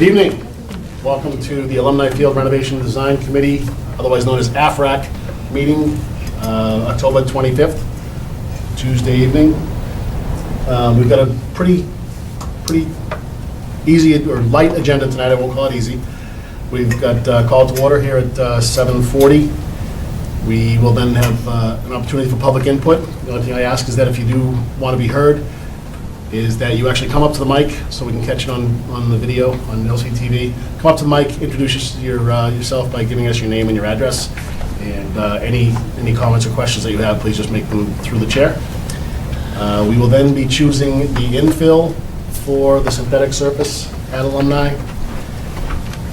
Good evening. Welcome to the Alumni Field Renovation and Design Committee, otherwise known as Afrac, meeting October 25th, Tuesday evening. We've got a pretty easy or light agenda tonight. I won't call it easy. We've got call to order here at 7:40. We will then have an opportunity for public input. The only thing I ask is that if you do want to be heard, is that you actually come up to the mic so we can catch it on the video on LCTV. Come up to the mic, introduce yourself by giving us your name and your address, and any comments or questions that you have, please just make them through the chair. We will then be choosing the infill for the synthetic surface at Alumni.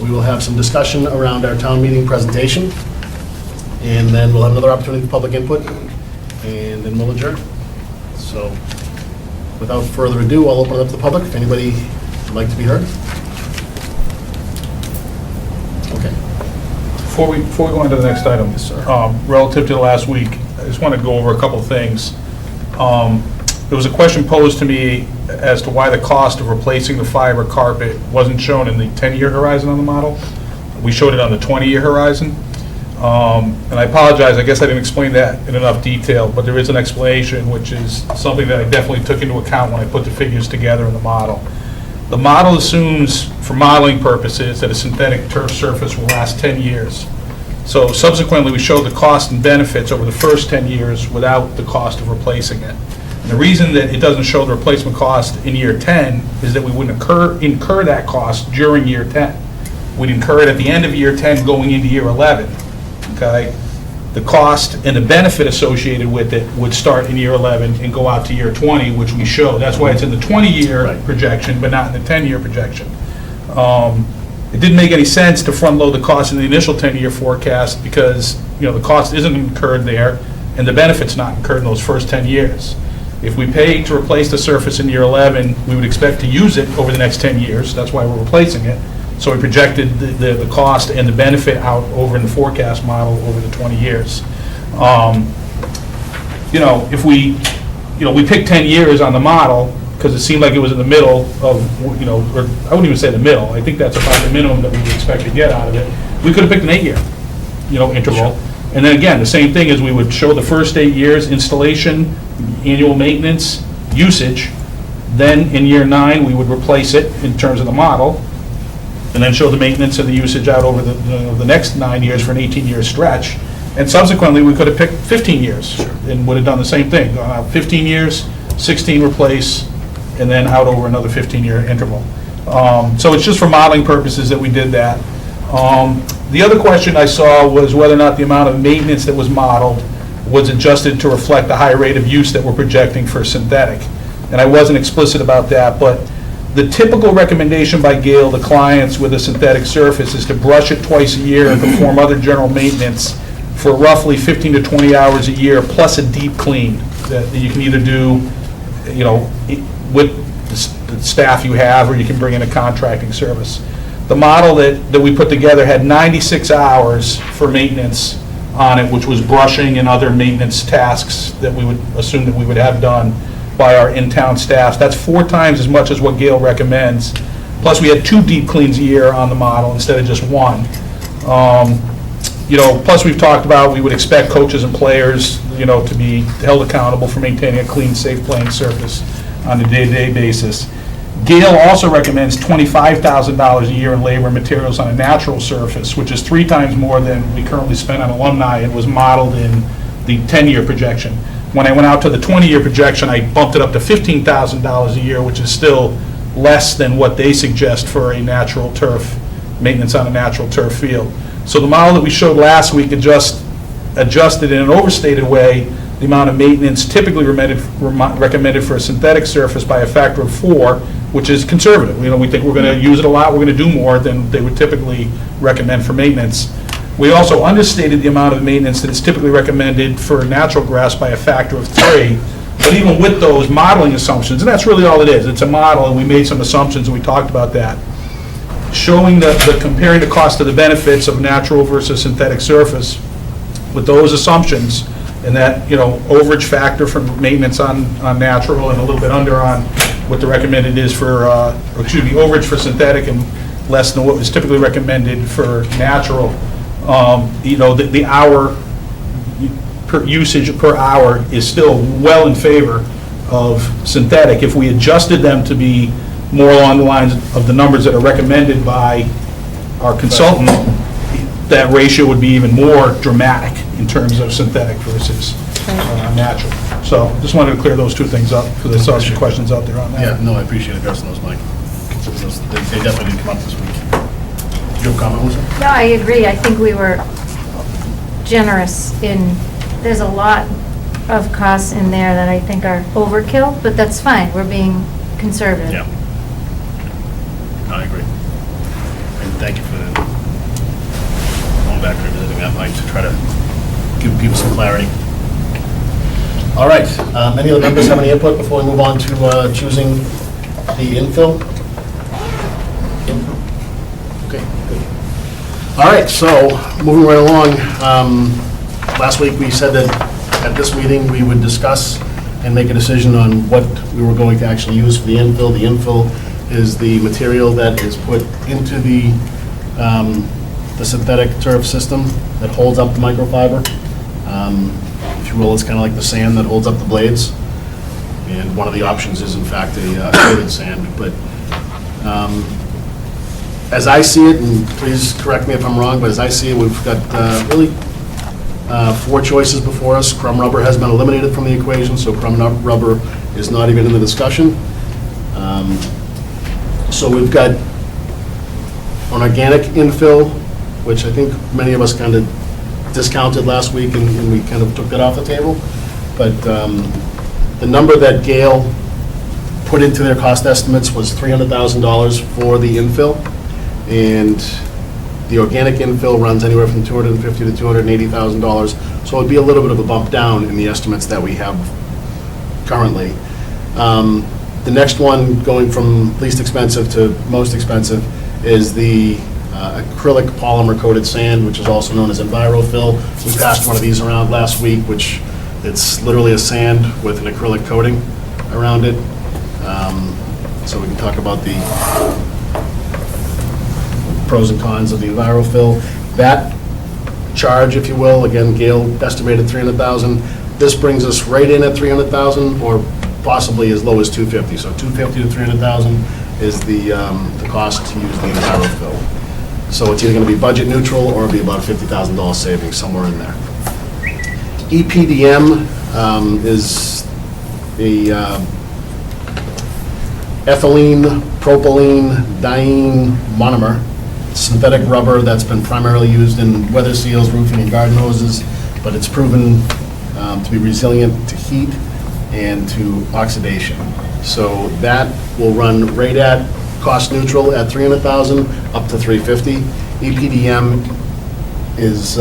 We will have some discussion around our town meeting presentation, and then we'll have another opportunity for public input, and then we'll adjourn. So, without further ado, I'll open it up to the public if anybody would like to be heard. Okay. Before we go on to the next item, Yes, sir. Relative to last week, I just want to go over a couple of things. There was a question posed to me as to why the cost of replacing the fiber carpet wasn't shown in the 10-year horizon on the model. We showed it on the 20-year horizon. And I apologize, I guess I didn't explain that in enough detail, but there is an explanation, which is something that I definitely took into account when I put the figures together in the model. The model assumes, for modeling purposes, that a synthetic turf surface will last 10 years. So subsequently, we showed the cost and benefits over the first 10 years without the cost of replacing it. And the reason that it doesn't show the replacement cost in year 10 is that we wouldn't incur that cost during year 10. We'd incur it at the end of year 10 going into year 11. Okay, the cost and the benefit associated with it would start in year 11 and go out to year 20, which we show. That's why it's in the 20-year projection, but not in the 10-year projection. It didn't make any sense to front load the cost in the initial 10-year forecast because, you know, the cost isn't incurred there and the benefit's not incurred in those first 10 years. If we pay to replace the surface in year 11, we would expect to use it over the next 10 years. That's why we're replacing it. So we projected the cost and the benefit out over in the forecast model over the 20 years. You know, if we picked 10 years on the model because it seemed like it was in the middle of, you know, or I wouldn't even say the middle. I think that's about the minimum that we would expect to get out of it. We could have picked an 8-year, you know, interval. Sure. And then again, the same thing is we would show the first 8 years installation, annual maintenance, usage. Then in year 9, we would replace it in terms of the model, and then show the maintenance and the usage out over the next 9 years for an 18-year stretch. And subsequently, we could have picked 15 years sure. and would have done the same thing. Gone out 15 years, 16 replace, and then out over another 15-year interval. So it's just for modeling purposes that we did that. The other question I saw was whether or not the amount of maintenance that was modeled was adjusted to reflect the high rate of use that we're projecting for synthetic. And I wasn't explicit about that, but the typical recommendation by Gale to clients with a synthetic surface is to brush it twice a year and perform other general maintenance for roughly 15 to 20 hours a year, plus a deep clean that you can either do, you know, with the staff you have, or you can bring in a contracting service. The model that we put together had 96 hours for maintenance on it, which was brushing and other maintenance tasks that we would assume that we would have done by our in-town staff. That's 4 times as much as what Gale recommends. Plus, we had 2 deep cleans a year on the model instead of just 1. You know, plus we've talked about we would expect coaches and players, you know, to be held accountable for maintaining a clean, safe playing surface on a day-to-day basis. Gale also recommends $25,000 a year in labor and materials on a natural surface, which is 3 times more than we currently spend on Alumni. It was modeled in the 10-year projection. When I went out to the 20-year projection, I bumped it up to $15,000 a year, which is still less than what they suggest for a natural turf, maintenance on a natural turf field. So the model that we showed last week adjusted in an overstated way the amount of maintenance typically recommended for a synthetic surface by a factor of 4, which is conservative. You know, we think we're going to use it a lot, we're going to do more than they would typically recommend for maintenance. We also understated the amount of maintenance that is typically recommended for natural grass by a factor of 3. But even with those modeling assumptions, and that's really all it is, it's a model, and we made some assumptions and we talked about that, showing comparing the cost of the benefits of natural versus synthetic surface with those assumptions, and that, you know, overage factor for maintenance on natural and a little bit under on what the recommended is for, overage for synthetic and less than what was typically recommended for natural. The hour, per usage per hour is still well in favor of synthetic. If we adjusted them to be more along the lines of the numbers that are recommended by our consultant, that ratio would be even more dramatic in terms of synthetic versus natural. So just wanted to clear those two things up, because I saw some questions out there on that. Yeah, no, I appreciate addressing those, Mike. They definitely did come up this week. Did you have a comment, Melissa? No, I agree. I think we were generous in, there's a lot of costs in there that I think are overkill, but that's fine. We're being conservative. Yeah. I agree. And thank you for going back and revisiting that, Mike, to try to give people some clarity. All right, any of the members have any input before we move on to choosing the infill? Okay, good. All right, so moving right along, last week we said that at this meeting we would discuss and make a decision on what we were going to actually use for the infill. The infill is the material that is put into the synthetic turf system that holds up the microfiber. If you will, it's kind of like the sand that holds up the blades. And one of the options is in fact a coated sand. But as I see it, and please correct me if I'm wrong, but as I see it, we've got really 4 choices before us. Crumb rubber has been eliminated from the equation, so crumb rubber is not even in the discussion. So we've got an organic infill, which I think many of us kind of discounted last week, and we kind of took that off the table. But the number that Gale put into their cost estimates was $300,000 for the infill, and the organic infill runs anywhere from $250,000 to $280,000. So it'd be a little bit of a bump down in the estimates that we have currently. The next one, going from least expensive to most expensive, is the acrylic polymer coated sand, which is also known as EnviroFill. We passed one of these around last week, which it's literally a sand with an acrylic coating around it. So we can talk about the pros and cons of the EnviroFill. That charge, if you will, again, Gale estimated $300,000. This brings us right in at $300,000, or possibly as low as $250,000. So $250,000 to $300,000 is the cost to use the EnviroFill. So it's either going to be budget neutral or it'll be about a $50,000 savings somewhere in there. EPDM is a ethylene propylene diene monomer synthetic rubber that's been primarily used in weather seals, roofing, and garden hoses, but it's proven to be resilient to heat and to oxidation. So that will run right at cost neutral at $300,000 up to $350,000. EPDM is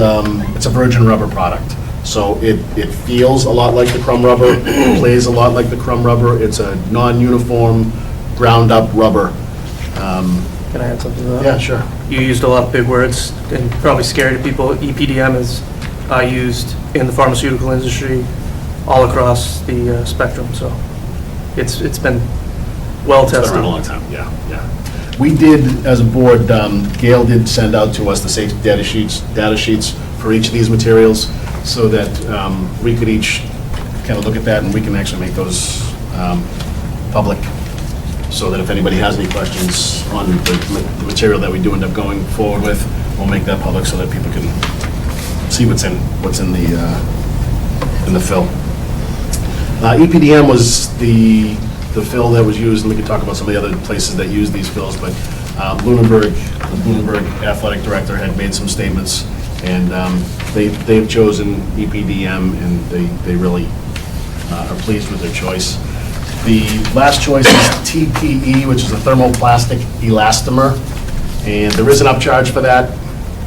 it's a virgin rubber product. So it feels a lot like the crumb rubber, plays a lot like the crumb rubber. It's a non-uniform, ground-up rubber. Can I add something to that? Yeah, sure. You used a lot of big words and probably scary to people. EPDM is used in the pharmaceutical industry all across the spectrum, so it's been well It's been tested. around a long time, yeah. We did, as a board, Gail did send out to us the safety data sheets for each of these materials, so that we could each kind of look at that, and we can actually make those public, so that if anybody has any questions on the material that we do end up going forward with, we'll make that public so that people can see what's in the fill. EPDM was the fill that was used, and we can talk about some of the other places that use these fills, but the Lunenburg athletic director had made some statements, and they've chosen EPDM, and they really are pleased with their choice. The last choice is TPE, which is a thermoplastic elastomer, and there is an upcharge for that.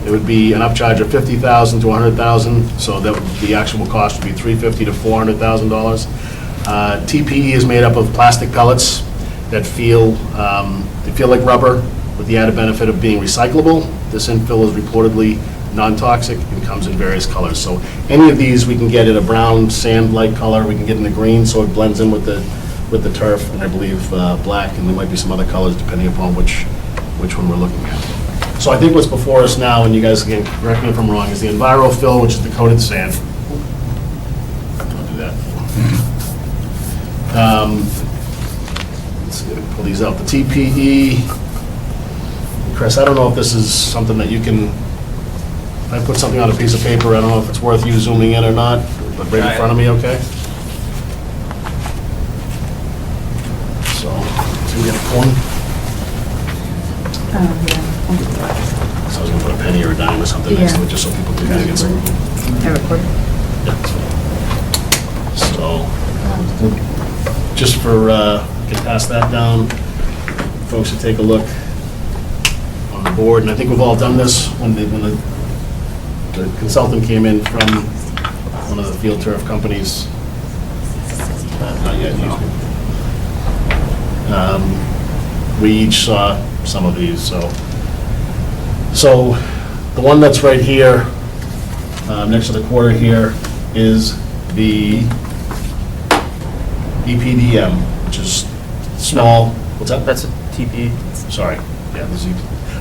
It would be an upcharge of $50,000 to $100,000, so that the actual cost would be $350,000 to $400,000. TPE is made up of plastic pellets that feel like rubber, with the added benefit of being recyclable. This infill is reportedly non-toxic and comes in various colors. So any of these we can get in a brown sand-like color. We can get in the green, so it blends in with the turf, and I believe black, and there might be some other colors depending upon which which one we're looking at. So I think what's before us now, and you guys can correct me if I'm wrong, is the Enviro fill, which is the coated sand. Don't do that. Let's see, pull these out. The TPE, Chris, I don't know if this is something that you can, if I put something on a piece of paper, I don't know if it's worth you zooming in or not, but right in front of me, okay? So we get a coin. Oh, yeah. So I was gonna put a penny or a dime or something next to it, just so people can kind of get some. Have a quick. Yeah, so, just for, can pass that down, folks to take a look on the board, and I think we've all done this when the consultant came in from one of the field turf companies. Not yet, we each saw some of these, so. So, the one that's right here, next to the quarter here, is the EPDM, which is small, what's that? That's a TPE. Sorry, yeah,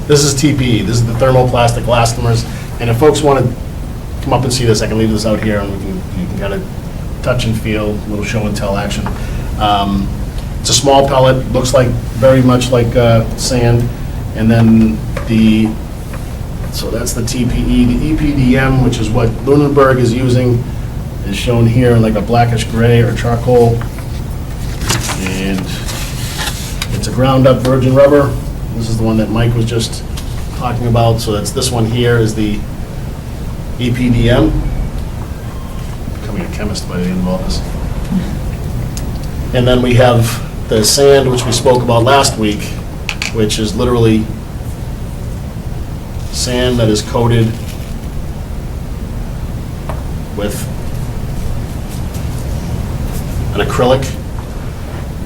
this is TPE, this is the thermoplastic elastomers, and if folks want to come up and see this, I can leave this out here, and you can kind of touch and feel, a little show and tell action. It's a small pellet, looks like, very much like sand, and then so that's the TPE. The EPDM, which is what Lunenburg is using, is shown here in like a blackish gray or charcoal. And it's a ground up virgin rubber. This is the one that Mike was just talking about. So that's this one here is the EPDM. Becoming a chemist by the end of all this. And then we have the sand, which we spoke about last week, which is literally sand that is coated with an acrylic,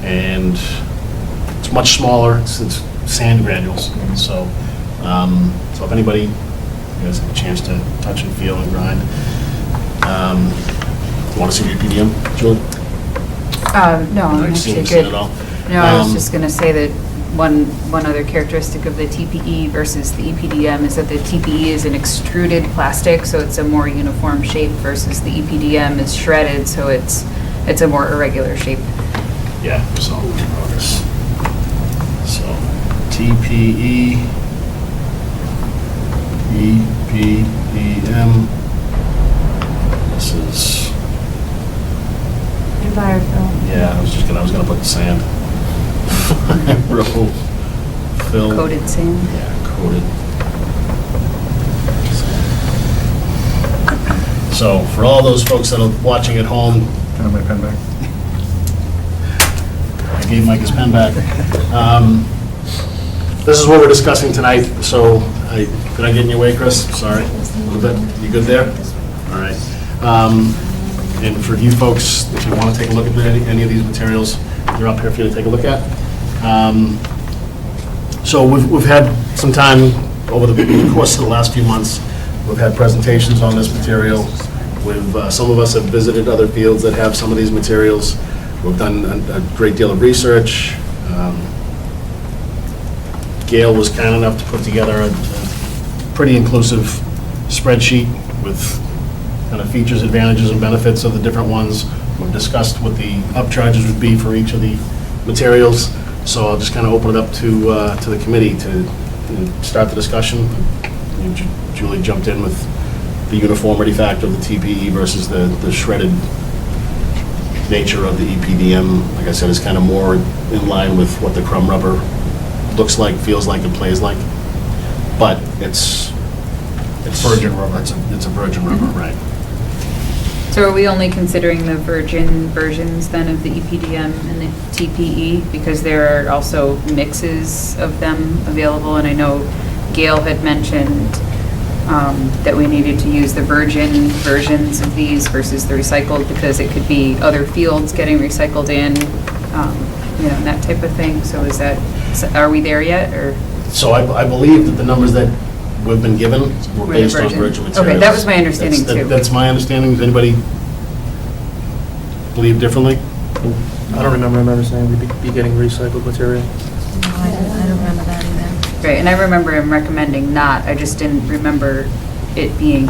and it's much smaller. It's sand granules. So, so if anybody, you guys have a chance to touch and feel and grind, you want to see the EPDM, Julie? No, I'm Like actually seen good. it all? No, I was just going to say that one other characteristic of the TPE versus the EPDM is that the TPE is an extruded plastic, so it's a more uniform shape, versus the EPDM is shredded, so it's a more irregular shape. Yeah, so, TPE, EPDM, this is, Envirofill. yeah, I was gonna put the sand. Enviro fill. Coated sand. Yeah, coated. So, for all those folks that are watching at home, Can I have my pen back? I gave Mike his pen back. This is what we're discussing tonight, so did I get in your way, Chris? Sorry, a little bit. You good there? All right. And for you folks, if you want to take a look at any of these materials, they're up here for you to take a look at. So we've had some time over the course of the last few months. We've had presentations on this material. Some of us have visited other fields that have some of these materials. We've done a great deal of research. Gail was kind enough to put together a pretty inclusive spreadsheet with kind of features, advantages, and benefits of the different ones. We've discussed what the upcharges would be for each of the materials. So I'll just kind of open it up to the committee to start the discussion. Julie jumped in with the uniformity factor of the TPE versus the shredded nature of the EPDM. Like I said, is kind of more in line with what the crumb rubber looks like, feels like, and plays like. But it's Virgin rubber. It's a virgin rubber, right? So are we only considering the virgin versions then of the EPDM and the TPE? Because there are also mixes of them available, and I know Gail had mentioned that we needed to use the virgin versions of these versus the recycled, because it could be other fields getting recycled in, and that type of thing. So are we there yet, or? So I believe that the numbers that we've been given were Were the based on virgin. virgin materials. Okay, that was my understanding, too. That's my understanding. Does anybody believe differently? I don't remember saying we'd be getting recycled material. No, I don't remember that either. Right, and I remember him recommending not, I just didn't remember it being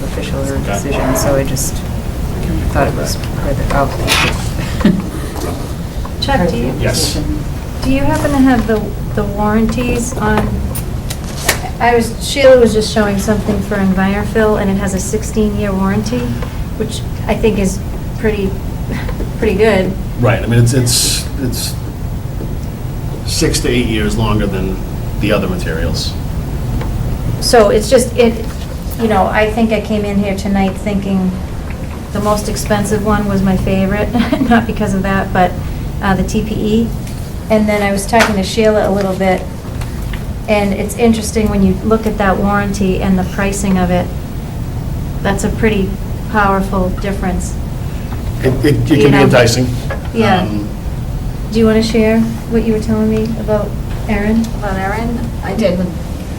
official or decision, so I just thought it was further out. Chuck, do you? Yes. Do you happen to have the warranties on, Sheila was just showing something for Envirofill, and it has a 16-year warranty, which I think is pretty good. Right, I mean, it's 6 to 8 years longer than the other materials. So it's just, I think I came in here tonight thinking the most expensive one was my favorite, not because of that, but the TPE. And then I was talking to Sheila a little bit, and it's interesting when you look at that warranty and the pricing of it, that's a pretty powerful difference. It can You be know. enticing. Yeah. Um, Do you want to share what you were telling me about Erin? About Erin, I did with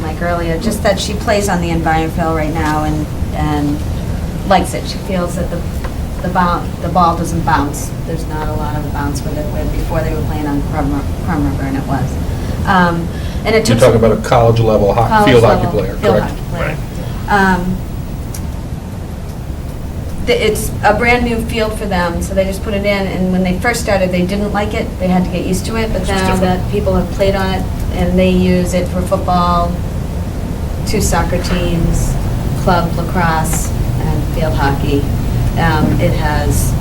Mike earlier, just that she plays on the Envirofill right now and likes it. She feels that the ball doesn't bounce. There's not a lot of bounce with it, where before they were playing on Crum River, and it was. And it You're took talking some- about a college-level college field hockey level player, field correct? hockey player. It's a brand-new field for them, so they just put it in, and when they first started, they didn't like it. They had to get used to it, but It's now different. that people have played on it, and they use it for football, 2 soccer teams, club lacrosse, and field hockey, it has,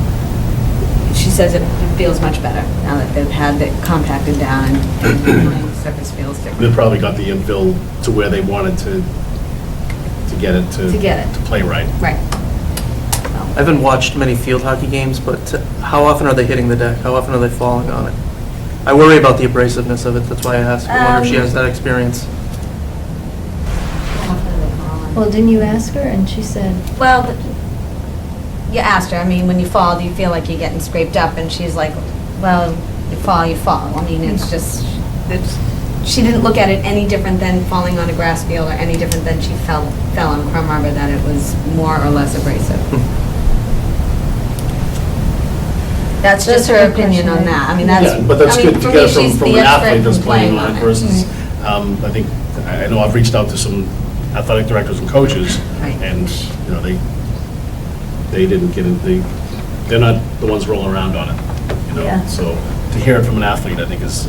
she says it feels much better now that they've had it compacted down and playing surface feels different. They probably got the infill to where they wanted to get it to. To get it. To play right. Right. I haven't watched many field hockey games, but how often are they hitting the deck? How often are they falling on it? I worry about the abrasiveness of it, that's why I asked. I wonder if she has that experience. Well, didn't you ask her? And she said, Well, you asked her, I mean, when you fall, do you feel like you're getting scraped up? And she's like, well, you fall, you fall. I mean, it's just, she didn't look at it any different than falling on a grass field or any different than she fell on Crum Harbor, that it was more or less abrasive. That's just That's a her good opinion on question. that. I mean, that's. Yeah, but that's I mean, good to for get me, it from she's an the athlete expert that's in playing on it it. versus, I think, I know I've reached out to some athletic directors and coaches, Right. and, they didn't get it, they're not the ones rolling around on it, Yeah. So to hear it from an athlete, I think is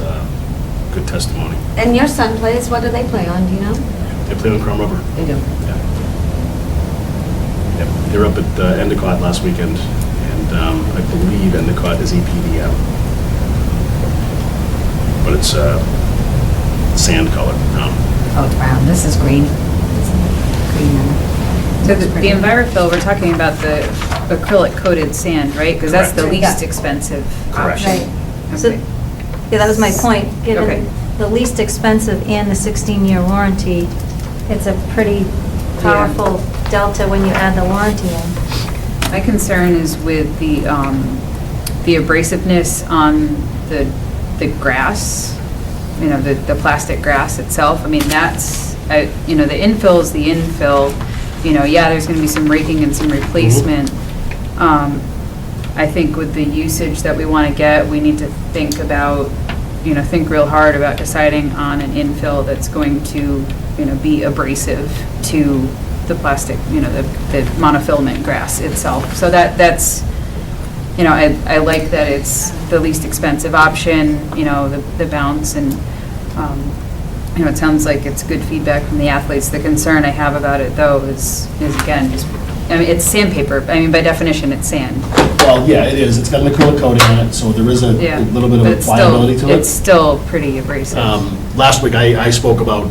good testimony. And your son plays, what do they play on, do you know? They play on Crum River. They do. Yeah. Yep, they were up at Endicott last weekend, and I believe Endicott is EPDM. But it's sand color. Oh, it's brown, this is green. It's green. So the Envirofill, we're talking about the acrylic coated sand, right? Because that's the Correct. least Yeah. expensive Correct. option. So, Okay. yeah, that was my point. Okay. Given the least expensive and the 16-year warranty, it's a pretty powerful delta when you add the warranty in. My concern is with the abrasiveness on the grass, the plastic grass itself. I mean, that's, the infill is the infill. There's going to be some raking and some replacement. I think with the usage that we want to get, we need to think real hard about deciding on an infill that's going to, be abrasive to the plastic, the monofilament grass itself. So that's, I like that it's the least expensive option, the bounce, and, it sounds like it's good feedback from the athletes. The concern I have about it, though, is again, it's sandpaper. I mean, by definition, it's sand. Well, yeah, it is. It's got an acrylic coating on it, so there is a Yeah. little bit of But a it's pliability to it. It's still pretty abrasive. Last week, I spoke about,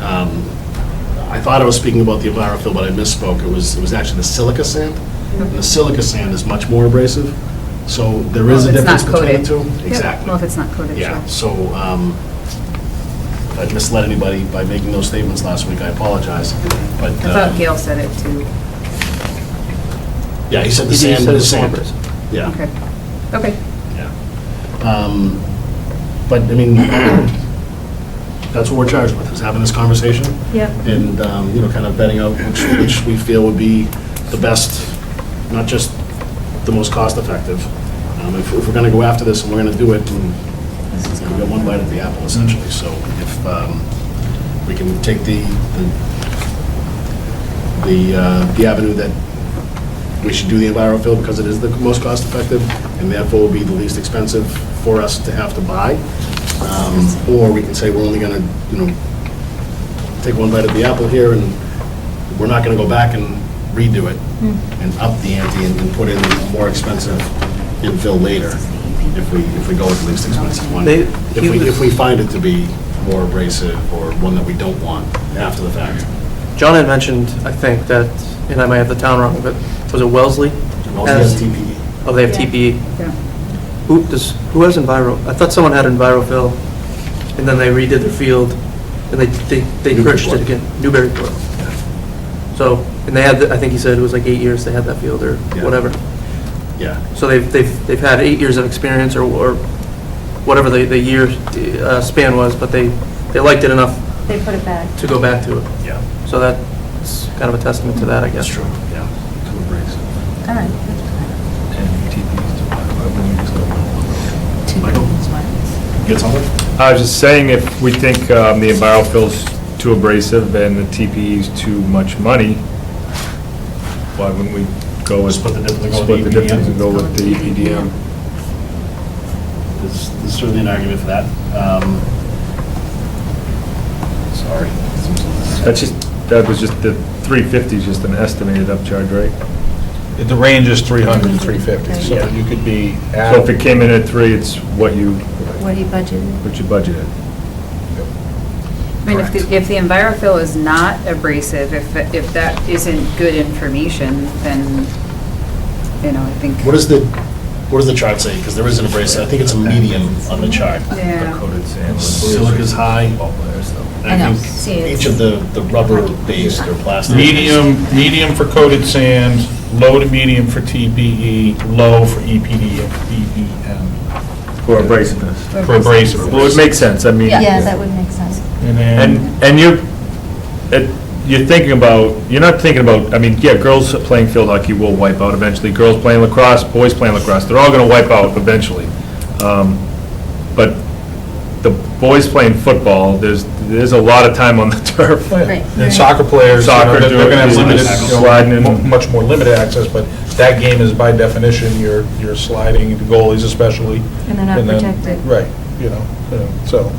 I thought I was speaking about the Envirofill, but I misspoke. It was actually the silica sand. And the silica sand is much more abrasive, so there is a Well, if it's difference not between the two. coated. Yep. Exactly. Well, if it's not coated, Yeah, sure. so if I misled anybody by making those statements last week, I apologize. But, I thought Gail said it too. yeah, he said the You sand said is it's more sand. abrasive. Yeah. Okay. Yeah. But, I mean, that's what we're charged with, is having this conversation. Yep. And, kind of vetting out which we feel would be the best, not just the most cost-effective. If we're going to go after this and we're going to do it, and we got one bite at the apple essentially. So if we can take the avenue that we should do the EnviroFill because it is the most cost effective and therefore will be the least expensive for us to have to buy. Or we can say we're only gonna, take one bite at the apple here and we're not gonna go back and redo it and up the ante and put in a more expensive infill later if we go with the least expensive one. If we find it to be more abrasive or one that we don't want after the fact. John had mentioned, I think, that, and I might have the town wrong, but was it Wellesley? Also has TPE. Oh, they have Yeah. TPE. Yeah. Who has Enviro? I thought someone had EnviroFill, and then they redid their field, and they purchased it again. Newburyport. So, and they had, I think he said it was like 8 years they had that field or Yeah. whatever. Yeah. So they've had 8 years of experience or whatever the year span was, but they liked it enough They put it back. to go back to it. Yeah. So that's kind of a testament to that, I guess. That's true, yeah. To embrace it. All right. Michael? You got something? I was just saying, if we think the EnviroFill's too abrasive and the TPE's too much money, why wouldn't we go with, Split the difference and go with split the the difference and go EPDM? with the E EPDM? There's certainly an argument for that. Sorry. That was just, the 350 is just an estimated upcharge, right? The range is 300 to 350, so Yeah. you could be So if at, it came in at 3, it's what you What do you budget? budgeted. I mean, if the EnviroFill is not abrasive, if that isn't good information, then, I think. What does the chart say? Because there is an abrasive, I think it's a medium on the chart. Yeah. Coated sand. Silica's high. I know. And See, I think it's- each of the rubber-based or plastic. medium for coated sand, low to medium for TPE, low for EPDM. For abrasiveness. For abrasive. Well, it makes sense, I mean. Yeah, that would make sense. And then, And you're thinking about, you're not thinking about, I mean, yeah, girls playing field hockey will wipe out eventually. Girls playing lacrosse, boys playing lacrosse, they're all going to wipe out eventually. But the boys playing football, there's a lot of time on the turf. Right. and soccer players, Soccer, they're going to have limited, sliding in. much more limited access, but that game is by definition, you're sliding, the goalies especially. And they're not And then- protected. Right, so,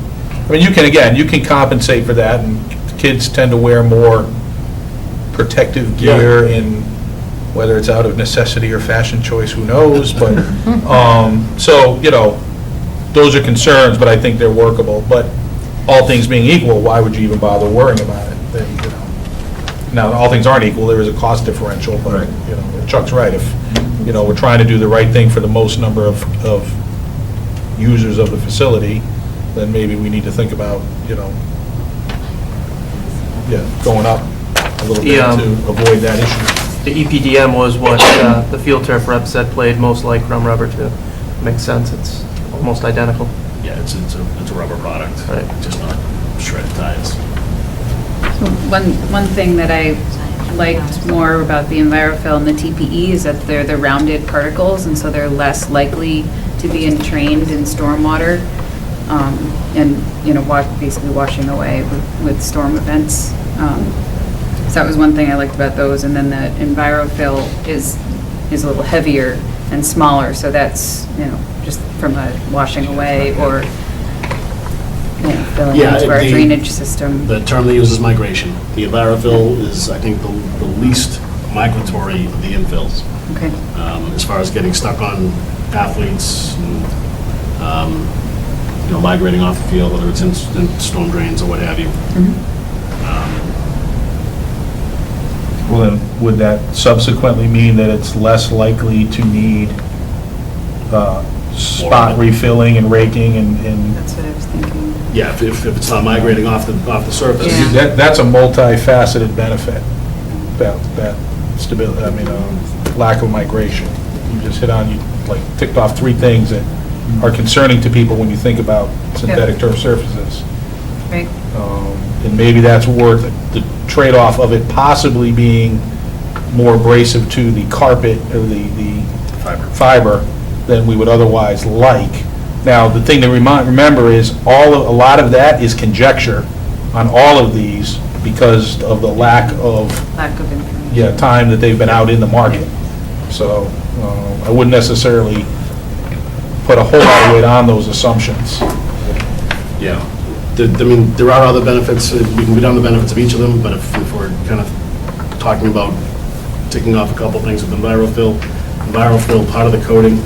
I mean, you can compensate for that, and kids tend to wear more protective gear in, whether it's out of necessity or fashion choice, who knows, but, so, those are concerns, but I think they're workable, but all things being equal, why would you even bother worrying about it? Then, Now, all things aren't equal, there is a cost differential, but, Chuck's right, if, we're trying to do the right thing for the most number of users of the facility, then maybe we need to think about, going up a little bit Yeah. to avoid that issue. The EPDM was what the field turf rep said played most like crumb rubber to. Makes sense, it's almost identical. Yeah, it's a rubber product, Right. just not shredded tires. One thing that I liked more about the EnviroFill and the TPE is that they're the rounded particles, and so they're less likely to be entrained in stormwater, and, basically washing away with storm events. So that was one thing I liked about those, and then the EnviroFill is a little heavier and smaller, so that's, just from a washing away or, filling Yeah, into our the- drainage system. The term they use is migration. The EnviroFill is, I think, the least migratory of the infills, Okay. as far as getting stuck on athletes and, migrating off the field, whether it's in storm drains or what have you. Well, then, would that subsequently mean that it's less likely to need spot refilling and raking and That's what I was thinking. Yeah, if it's not migrating off the surface. Yeah. that's a multifaceted benefit, that stability, lack of migration. You just you ticked off 3 things that are concerning to people when you think about synthetic turf surfaces. Right. And maybe that's worth the trade-off of it possibly being more abrasive to the carpet or the fiber than we would otherwise like, Now, the thing to remember is a lot of that is conjecture on all of these because of the lack of, Lack of information. time that they've been out in the market. So I wouldn't necessarily put a whole lot of weight on those assumptions. Yeah. There are other benefits, we can go down the benefits of each of them, but if we're kind of talking about ticking off a couple things with EnviroFill, part of the coating,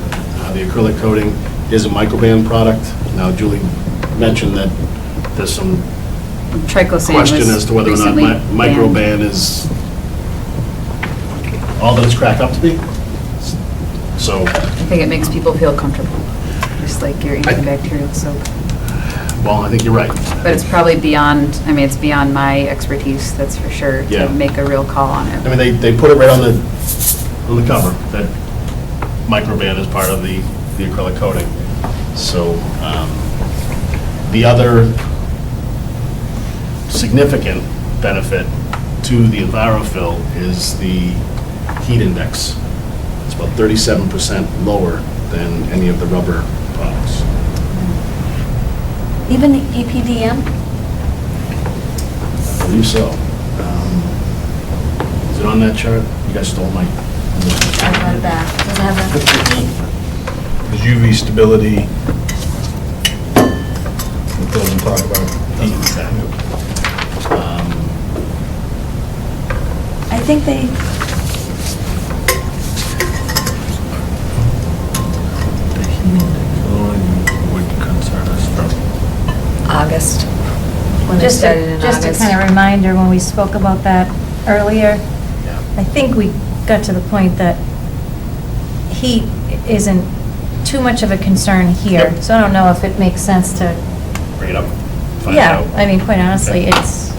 the acrylic coating, is a microban product. Now, Julie mentioned that there's some Triclosan was question as to whether or not recently banned. microban is all that it's cracked up to be. So, I think it makes people feel comfortable, just like your antibacterial soap. well, I think you're right. But it's probably beyond, I mean, it's beyond my expertise, that's for sure, Yeah. to make a real call on I it. mean, they put it right on the cover, that microban is part of the acrylic coating. So, the other significant benefit to the EnviroFill is the heat index. It's about 37% lower than any of the rubber products. Even the EPDM? I believe so. Is it on that chart? You guys stole my... I read that. Does it have a, There's UV stability. It doesn't talk about heat. I think they, Would concern us from. August, when they Just started in a, August. just a kind of reminder, when we spoke about that earlier, Yeah. I think we got to the point that heat isn't too much of a concern here. Yep. So I don't know if it makes sense to, Bring it up. Find yeah, out. I mean, quite honestly, Okay. it's,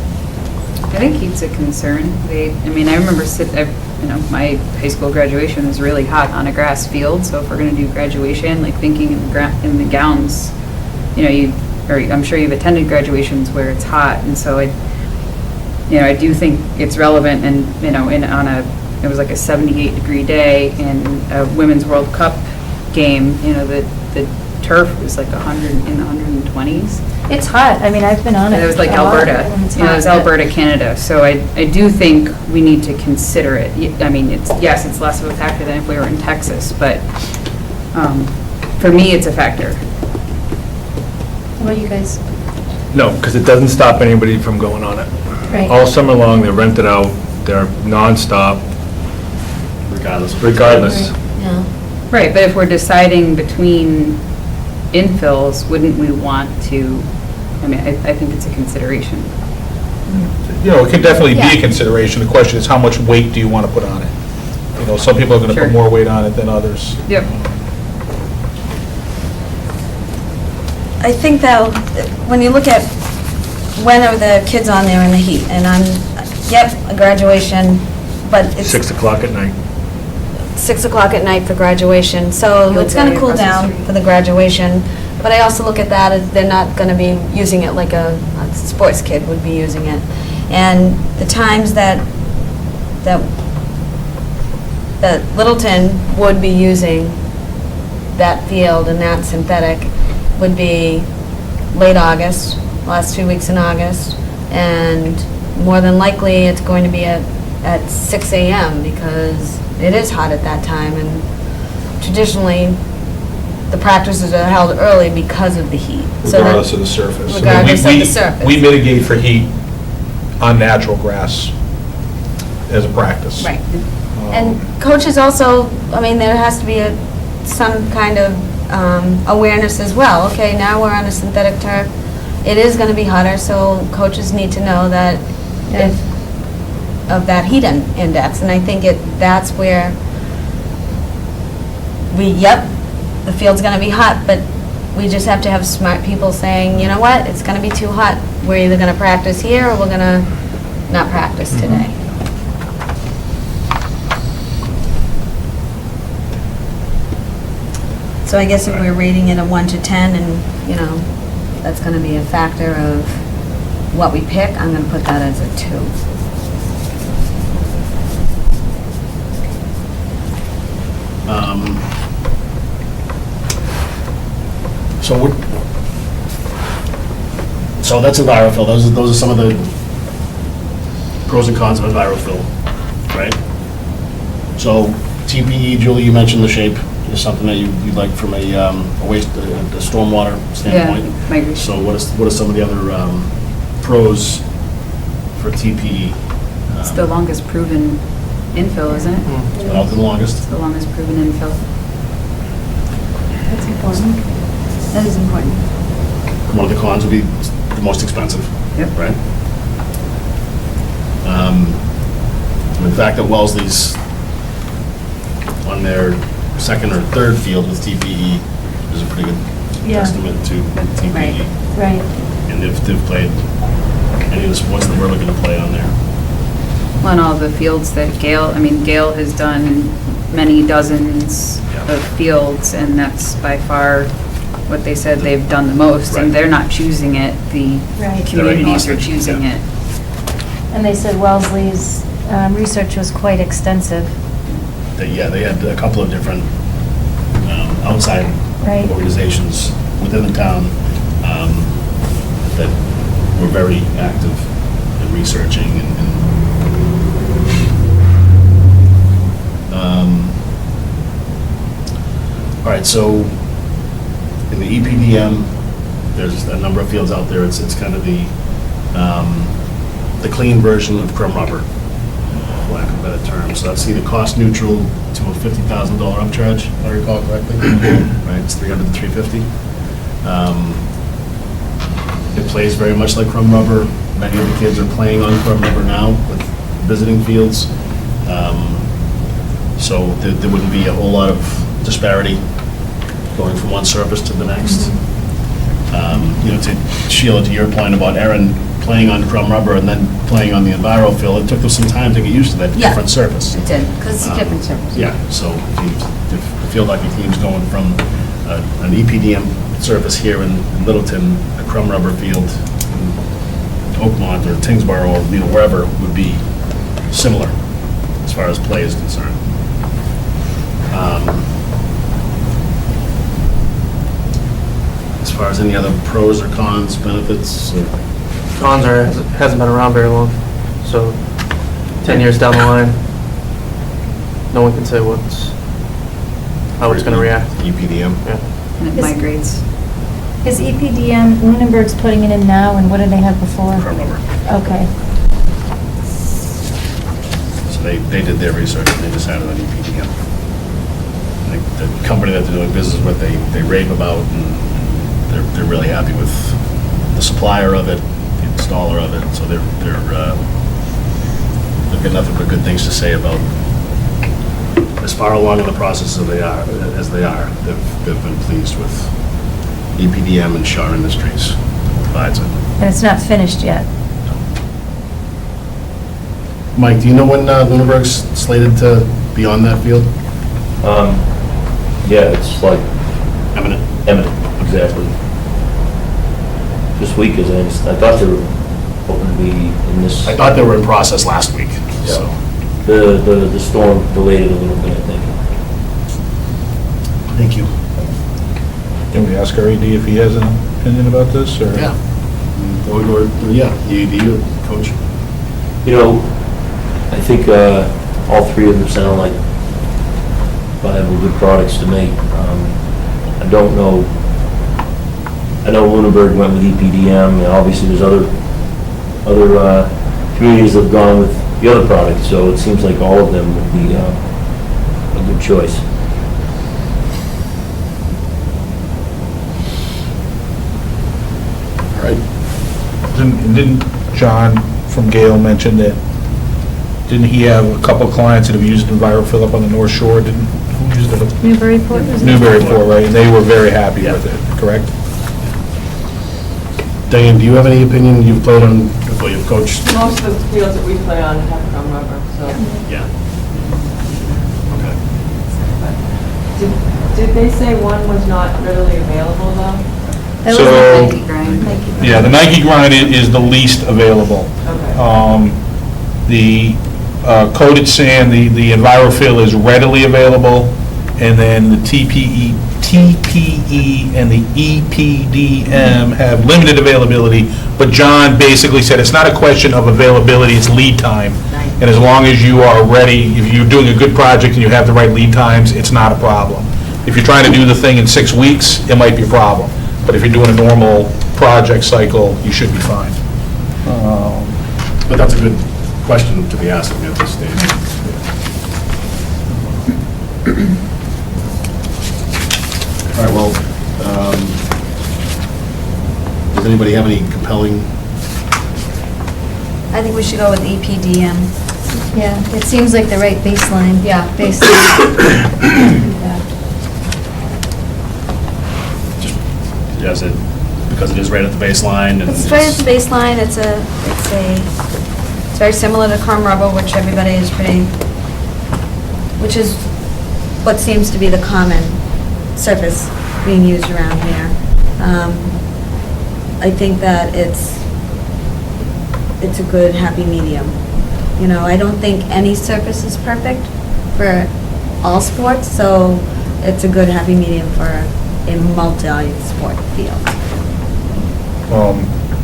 I think heat's a concern. I mean, I remember my high school graduation was really hot on a grass field, so if we're gonna do graduation, like thinking in the gowns, I'm sure you've attended graduations where it's hot, and so I do think it's relevant, and, it was like a 78-degree day in a Women's World Cup game, the turf was like 100, in the 120s. it's hot. I mean, I've been on it. And it was like a lot, Alberta, and it's it was hot, but- Alberta, Canada. So I do think we need to consider it. I mean, it's less of a factor than if we were in Texas, but for me, it's a factor. What do you guys, No, because it doesn't stop anybody from going on it. right? All summer long, they're rented out, they're nonstop, regardless. Yeah. Right, but if we're deciding between infills, wouldn't we want to, I think it's a consideration. It can definitely be a Yeah. consideration. The question is, how much weight do you want to put on it? Some people are going to Sure. put more weight on it than others. Yep. I think that when you look at when are the kids on there in the heat, and a graduation, but it's 6 o'clock at night. 6 o'clock at night for graduation, so Field it's gonna day cool across the down street. for the graduation. But I also look at that as they're not gonna be using it like a sports kid would be using it. And the times that Littleton would be using that field and that synthetic would be late August, last 2 weeks in August, and more than likely, it's going to be at 6 a.m. because it is hot at that time, and traditionally, the practices are held early because of the heat. So that- Regardless of the surface. I mean, Regardless of we- the surface. We mitigate for heat on natural grass as a practice. Right. Um, And coaches also, there has to be some kind of awareness as well. Okay, now we're on a synthetic turf. It is going to be hotter, so coaches need to know that of that heat index. And I think that's where the field's going to be hot, but we just have to have smart people saying, you know what, it's going to be too hot. We're either going to practice here or we're going to not practice today. So I guess if we're rating it a 1 to 10 and, that's going to be a factor of what we pick, I'm going to put that as a 2. So that's EnviroFill, those are some of the pros and cons of EnviroFill, right? So TPE, Julie, you mentioned the shape is something that you'd like from a waste, a stormwater standpoint. Yeah, I agree. So what are some of the other pros for TPE? It's the longest proven infill, isn't it? Out to the longest? It's the longest proven infill. That's important. That is important. One of the cons would be the most expensive. Yep. Right? The fact that Wellesley's on their second or third field with TPE is a pretty good Yeah. testament to TPE. Right. And if they've played any of the sports that we're looking to play on there. On all the fields that Gale has done many dozens Yeah. of fields, and that's by far what they said they've done the most, Right. and they're not choosing it, the Right. communities are agnostic, choosing yeah. it. And they said Wellesley's research was quite extensive. They had a couple of different outside Right. organizations within the town that were very active in researching all right, so in the EPDM, there's a number of fields out there. It's kind of the clean version of crumb rubber, for lack of a better term. So that's either cost neutral to a $50,000 upcharge, if I recall correctly. Right, it's $300 to $350. It plays very much like crumb rubber. Many of the kids are playing on crumb rubber now with visiting fields. So there wouldn't be a whole lot of disparity going from one surface to the next. To Sheila, to your point about Erin playing on crumb rubber and then playing on the EnviroFill, it took them some time to get used to that Yeah. different surface. It did, because it's a different surface. Yeah, so if the field hockey team's going from an EPDM surface here in Littleton, a crumb rubber field in Oakmont or Tingsboro or wherever would be similar as far as play is concerned. As far as any other pros or cons, benefits, or Cons are, it hasn't been around very long, so 10 years down the line, no one can say how it's gonna react. EPDM. Yeah. And it Is- migrates. Is EPDM, Lunenburg's putting it in now, and what did they have before? Crumb rubber. Okay. So they did their research and they decided on EPDM. Like the company that they're doing business with, they rave about, and they're really happy with the supplier of it, the installer of it, so they've got nothing but good things to say about as far along in the process as they are. They've been pleased with EPDM and Shaw Industries provides it. And it's not finished yet. Mike, do you know when Lunenburg's slated to be on that field? Yeah, it's like Eminent. eminent, exactly. This week is, I thought they were hoping to be in this. I thought they were in process last week, so. The storm delayed it a little bit, I think. Thank you. Can we ask our AD if he has an opinion about this, or? Yeah. Yeah, you, coach. You know, I think all three of them sound like viable, good products to me. I don't know, I know Lunenburg went with EPDM, and obviously there's other communities that have gone with the other products, so it seems like all of them would be a good choice. All right. Didn't John from Gale mention that, didn't he have a couple of clients that have used EnviroFill up on the North Shore? Who used it? Newburyport, was it? Newburyport, right? And they were very happy with it, correct? Diane, do you have any opinion? You've played on, well, you've coached. Most of the fields that we play on have crumb rubber, so. Yeah. Okay. Did they say one was not readily available though? That was So- Nike grind. Nike. Yeah, the Nike Grind is the least available. Okay. The coated sand, the EnviroFill is readily available, and then the TPE and the EPDM have limited availability, but John basically said it's not a question of availability, it's lead time. And as long as you are ready, if you're doing a good project and you have the right lead times, it's not a problem. If you're trying to do the thing in 6 weeks, it might be a problem. But if you're doing a normal project cycle, you should be fine. But that's a good question to be asking at this stage. All right, well, does anybody have any compelling? I think we should go with EPDM. Yeah, it seems like the right baseline. Yeah. Yes, because it is right at the baseline and It's right at the baseline, it's very similar to crumb rubber, which everybody is which is what seems to be the common surface being used around here. I think that it's a good happy medium. You know, I don't think any surface is perfect for all sports, so it's a good happy medium for a multi-sport field.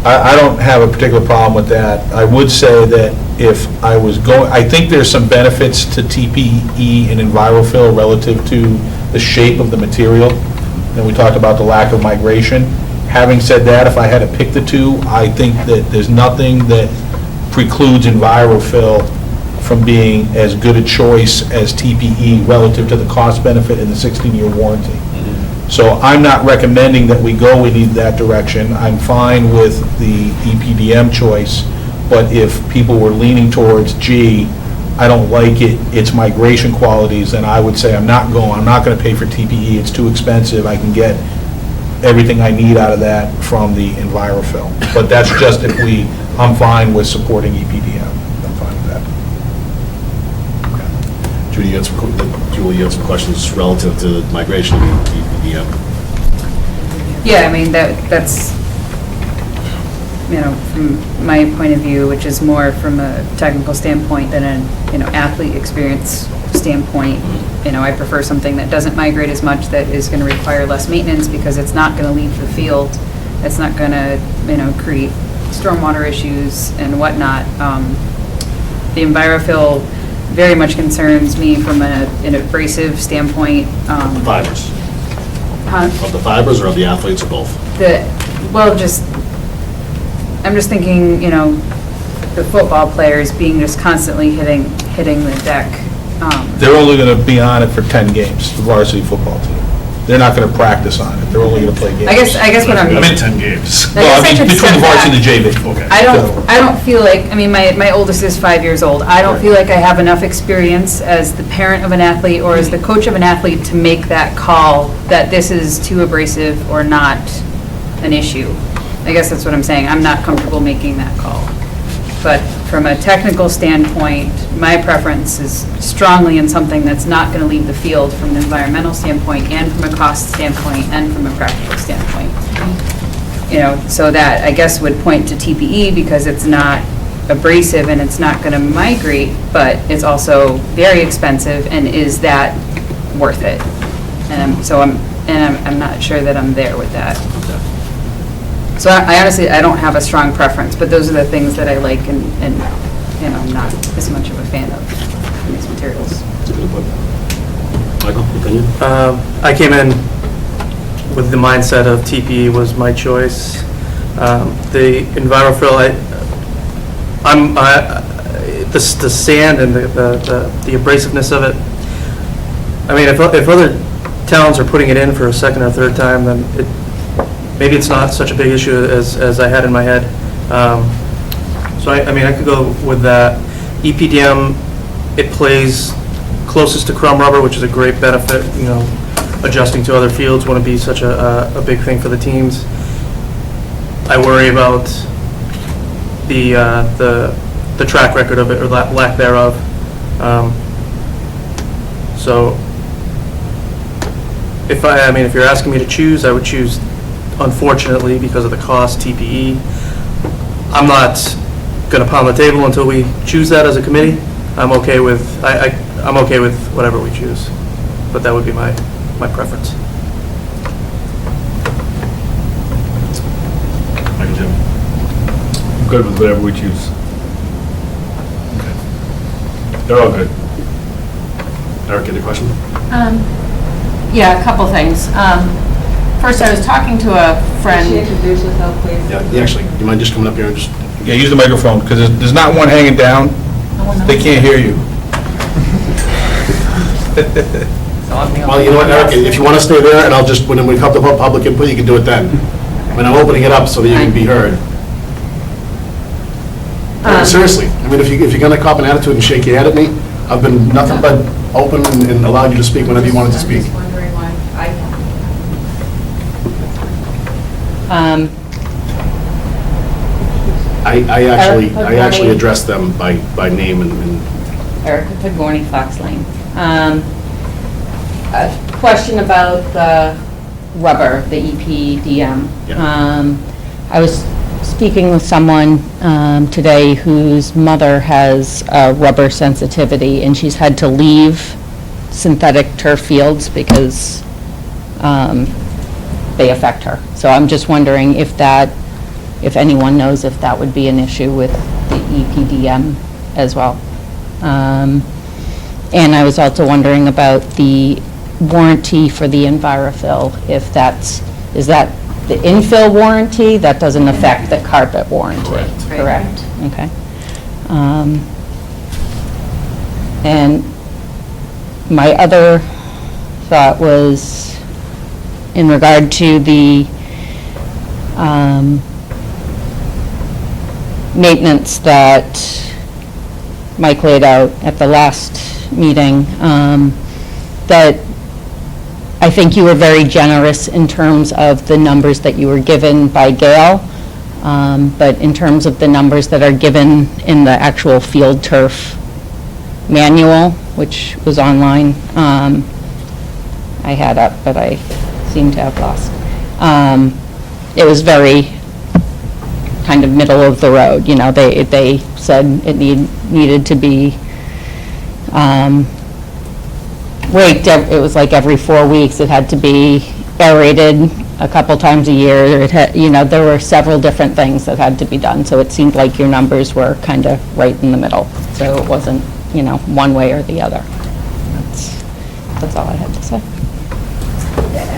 I don't have a particular problem with that. I would say that if I was going, I think there's some benefits to TPE and EnviroFill relative to the shape of the material. And we talked about the lack of migration. Having said that, if I had to pick the two, I think that there's nothing that precludes EnviroFill from being as good a choice as TPE relative to the cost benefit and the 16-year warranty. So I'm not recommending that we go in that direction. I'm fine with the EPDM choice, but if people were leaning towards, gee, I don't like its migration qualities, then I would say I'm not going to pay for TPE, it's too expensive, I can get everything I need out of that from the EnviroFill. But that's just if I'm fine with supporting EPDM. I'm fine with that. Julie, you had some questions relative to migration of EPDM. Yeah, I mean, that's, from my point of view, which is more from a technical standpoint than an, athlete experience standpoint. I prefer something that doesn't migrate as much, that is going to require less maintenance because it's not going to leave the field. It's not going to, create stormwater issues and whatnot. The EnviroFill very much concerns me from an abrasive standpoint. The fibers. Huh? Of the fibers or of the athletes or both? I'm just thinking, the football players being just constantly hitting the deck. They're only going to be on it for 10 games, the varsity football team. They're not going to practice on it. They're only going to play games. I guess what I'm. I mean, 10 games. Well, I I guess I mean, should between the step varsity and the JV. Okay. I don't feel like, my oldest is 5 years old. I don't feel like I have enough experience as the parent of an athlete or as the coach of an athlete to make that call that this is too abrasive or not an issue. I guess that's what I'm saying. I'm not comfortable making that call. But from a technical standpoint, my preference is strongly in something that's not going to leave the field from an environmental standpoint and from a cost standpoint and from a practical standpoint. So that, I guess, would point to TPE because it's not abrasive and it's not going to migrate, but it's also very expensive, and is that worth it? And I'm not sure that I'm there with that. So I honestly, I don't have a strong preference, but those are the things that I like and I'm not as much of a fan of these materials. That's a good point. Michael, opinion? I came in with the mindset of TPE was my choice. The EnviroFill, the sand and the abrasiveness of it. I mean, if other towns are putting it in for a second or third time, then maybe it's not such a big issue as I had in my head. So I could go with that. EPDM, it plays closest to crumb rubber, which is a great benefit. Adjusting to other fields wouldn't be such a big thing for the teams. I worry about the track record of it, or lack thereof. So if you're asking me to choose, I would choose, unfortunately, because of the cost, TPE. I'm not going to pound the table until we choose that as a committee. I'm okay with I'm okay with whatever we choose, but that would be my preference. good with whatever we choose. Okay. They're all good. Eric, any question? Yeah, a couple things. First, I was talking to a Could she friend. introduce herself, please? Yeah, actually, do you mind just coming up here and just, Yeah, use the microphone, because there's not one hanging down. They can't hear you. well, you know what, Eric, if you want to stay there, and I'll just, when we come to public input, you can do it then. I mean, I'm opening it up so that you can be heard. Seriously, I mean, if you're going to cop an attitude and shake your head at me, I've been nothing but open and allowed you to speak whenever you wanted to speak. I'm just wondering why I actually addressed them by name and Erica Pagorni, Fox Lane. A question about the rubber, the EPDM. Yeah. I was speaking with someone today whose mother has rubber sensitivity, and she's had to leave synthetic turf fields because they affect her. So I'm just wondering if anyone knows if that would be an issue with the EPDM as well. And I was also wondering about the warranty for the EnviroFill, if is that the infill warranty? That doesn't affect the carpet warranty? Correct. Correct, okay. And my other thought was in regard to the maintenance that Mike laid out at the last meeting, that I think you were very generous in terms of the numbers that you were given by Gail, but in terms of the numbers that are given in the actual field turf manual, which was online, I had up, but I seem to have lost. It was very kind of middle of the road, you know, they said it needed to be raked, it was like every 4 weeks, it had to be aerated a couple times a year, it had, you know, there were several different things that had to be done, so it seemed like your numbers were kind of right in the middle, so it wasn't, you know, one way or the other. That's all I had to say.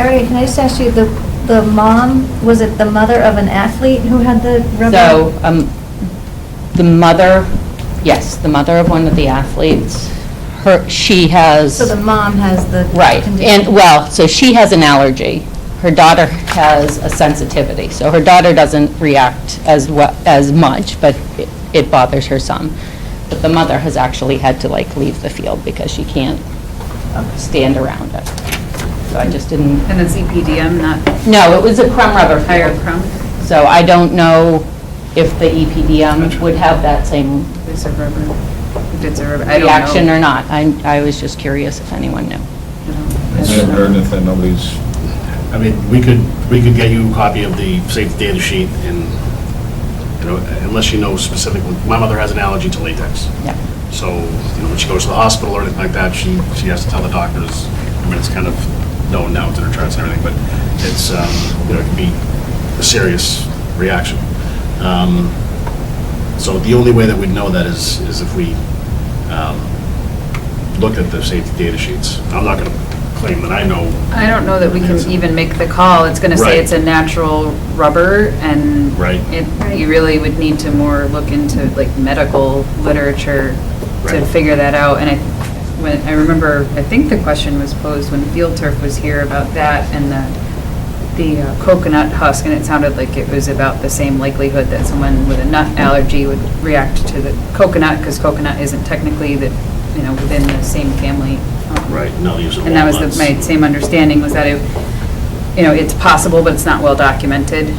Ari, can I just ask you, the mom, was it the mother of an athlete who had the rubber? So, the mother, yes, the mother of one of the athletes, she has... So the mom has the Right, condition. and, well, so she has an allergy. Her daughter has a sensitivity, so her daughter doesn't react as much, but it bothers her some. But the mother has actually had to, like, leave the field because she can't stand around it. So I just didn't... And it's EPDM, not No, it was a crumb rubber higher field. crumb? So I don't know if the EPDM would have that same It's a rubber. If it's a rubber, I don't know. reaction or not. I was just curious if anyone knew. I haven't heard anything, nobody's... I mean, we could get you a copy of the safety data sheet and, you know, unless you know specifically, my mother has an allergy to latex. Yeah. So, you know, when she goes to the hospital or anything like that, she has to tell the doctors, I mean, it's kind of known now, it's in her charts and everything, but it's, you know, it can be a serious reaction. So the only way that we'd know that is if we looked at the safety data sheets. I'm not going to claim that I know. I don't know that we can even make the call. It's going to say Right. it's a natural rubber, and Right. you really would need to more look into like medical literature to Right. figure that out. And I remember, I think the question was posed when Field Turf was here about that and the coconut husk, and it sounded like it was about the same likelihood that someone with a nut allergy would react to the coconut, because coconut isn't technically within the same family. Right, no, using And that was walnuts. my same understanding, was that it's possible, but it's not well documented.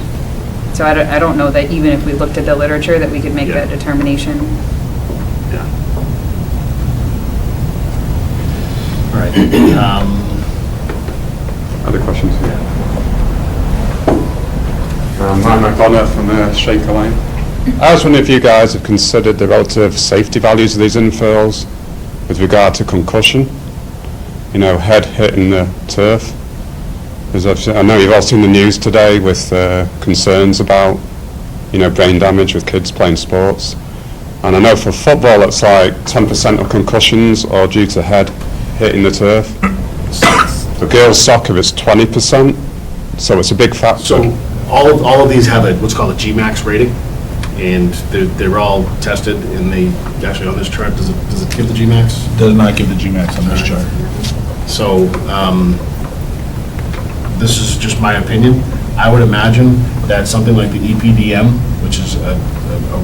So I don't know that even if we looked at the literature, that we could make Yeah. that determination. Yeah. All right. Other questions? Mark McDonough from Shaker Lane. I was wondering if you guys have considered the relative safety values of these infills with regard to concussion, head hitting the turf. Because I know you've all seen the news today with concerns about brain damage with kids playing sports. And I know for football it's like 10% of concussions are due to head hitting the turf. For girls soccer it's 20%, so it's a big factor. So all of these have what's called a GMAX rating, and they're all tested, and they, actually on this chart, does it give the GMAX? Does not give the GMAX on this chart. So, this is just my opinion. I would imagine that something like the EPDM, which is a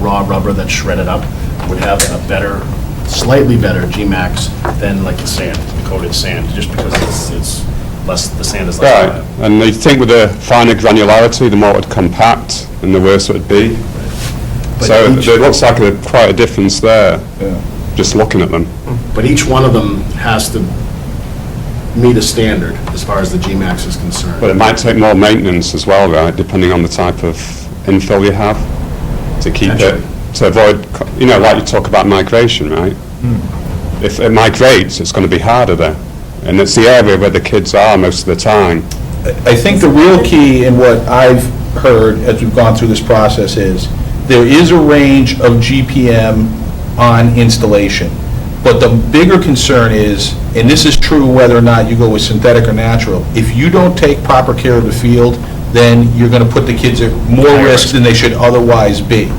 raw rubber that's shredded up, would have a better, slightly better GMAX than like the sand, the coated sand, just because it's less, the sand is less. Right, and you think with the finer granularity, the more it would compact and the worse it would be. But So each- there looks like quite a difference there, just looking at them. But each one of them has to meet a standard as far as the GMAX is concerned. But it might take more maintenance as well, right, depending on the type of infill you have, to keep it, to avoid, like you talk about migration, right? If it migrates, it's going to be harder there. And it's the area where the kids are most of the time. I think the real key in what I've heard as we've gone through this process is, there is a range of GPM on installation, but the bigger concern is, and this is true whether or not you go with synthetic or natural, if you don't take proper care of the field, then you're going to put the kids at more risk than they should otherwise be.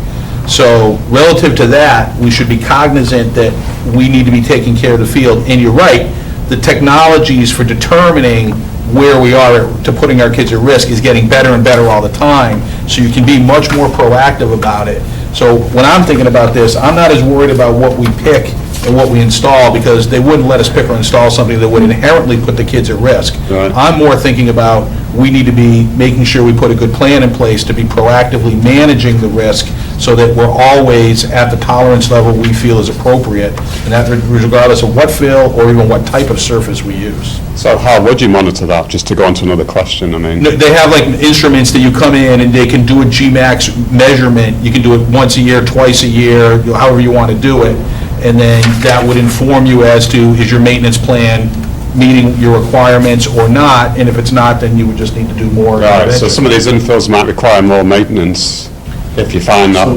So relative to that, we should be cognizant that we need to be taking care of the field. And you're right, the technologies for determining where we are to putting our kids at risk is getting better and better all the time, so you can be much more proactive about it. So when I'm thinking about this, I'm not as worried about what we pick and what we install, because they wouldn't let us pick or install something that would inherently put the kids at risk. Right. I'm more thinking about, we need to be making sure we put a good plan in place to be proactively managing the risk, so that we're always at the tolerance level we feel is appropriate, and that regardless of what fill or even what type of surface we use. So how would you monitor that, just to go on to another question, I mean? They have like instruments that you come in and they can do a GMAX measurement. You can do it once a year, twice a year, however you want to do it. And then that would inform you as to, is your maintenance plan meeting your requirements or not? And if it's not, then you would just need to do more. Right, so some of these infills might require more maintenance, if you find that.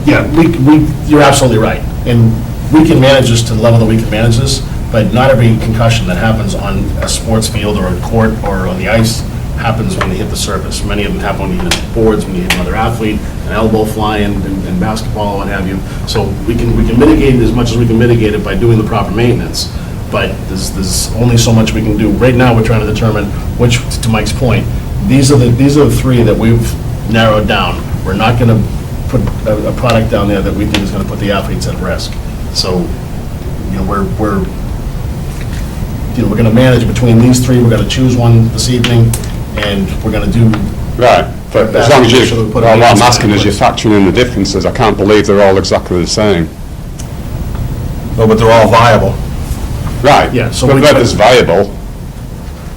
Yeah, you're absolutely right. And we can manage this to the level that we can manage this, but not every concussion that happens on a sports field or a court or on the ice happens when they hit the surface. Many of them happen when you hit boards, when you hit another athlete, an elbow fly in basketball, what have you. So we can mitigate it as much as we can mitigate it by doing the proper maintenance. But there's only so much we can do. Right now, we're trying to determine which, to Mike's point, these are the three that we've narrowed down. We're not going to put a product down there that we think is going to put the athletes at risk. So, we're going to manage between these three. We're going to choose one this evening, and we're going to do. Right, but as long as what I'm asking is you're factoring in the differences. I can't believe they're all exactly the same. No, but they're all viable. Right, Yeah, so but there's viable,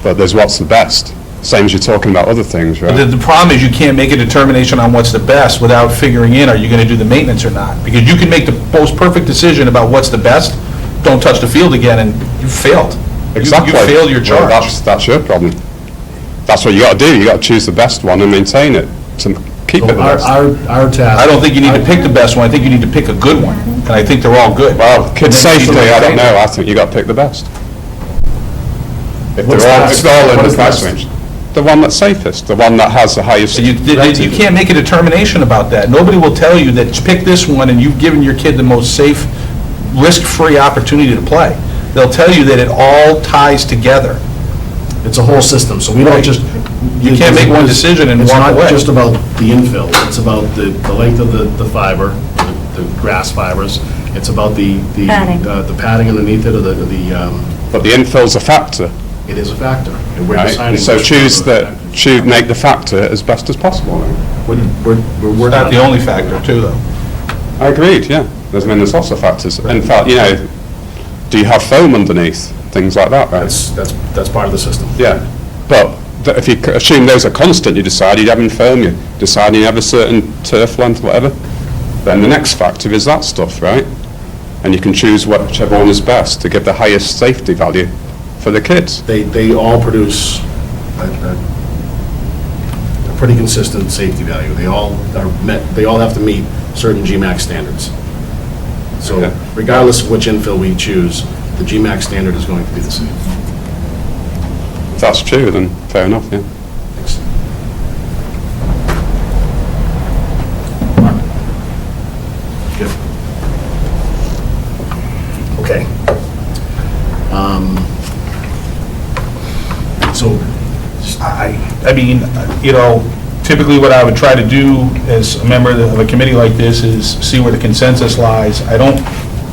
but there's what's the best. Same as you're talking about other things, But right? the problem is, you can't make a determination on what's the best without figuring in, are you going to do the maintenance or not? Because you can make the most perfect decision about what's the best, don't touch the field again, and you failed. Exactly. You failed your Well, charge. that's your problem. That's what you got to do. You got to choose the best one and maintain it to keep it the best. Our task. I don't think you need to pick the best one, I think you need to pick a good one, and I think they're all good. Well, kids And then you safety, need to I don't maintain know. it. I think you got to pick the best. If What's they're all, best? if they're all in What the is price best? range. The one that's safest, the one that has the highest So you rating. can't make a determination about that. Nobody will tell you that, pick this one, and you've given your kid the most safe, risk-free opportunity to play. They'll tell you that it all ties together. It's a whole system, so we don't Right. just. You can't make one decision and walk away. It's not just about the infill, it's about the length of the fiber, the grass fibers, it's about the Padding. the padding underneath it, or the, But the infill's a factor, it is a factor. And we're right? deciding And so which choose one of those make the factor as best as possible. Right? We're It's working not on the that. only factor, too, though. I agreed, yeah. There's lots of factors. In fact, do you have foam underneath? Things like that, right? That's part of the system. Yeah, but if you assume those are constant, you decide you're having foam, you decide you have a certain turf length, whatever, then the next factor is that stuff, right? And you can choose whichever one is best to give the highest safety value for the kids. They all produce a pretty consistent safety value. They all are met, they all have to meet certain GMAX standards. So Okay. regardless of which infill we choose, the GMAX standard is going to be the same. If that's true, then fair enough, yeah. Thanks. Good. Okay. So, I mean, you know, typically what I would try to do as a member of a committee like this is see where the consensus lies. I don't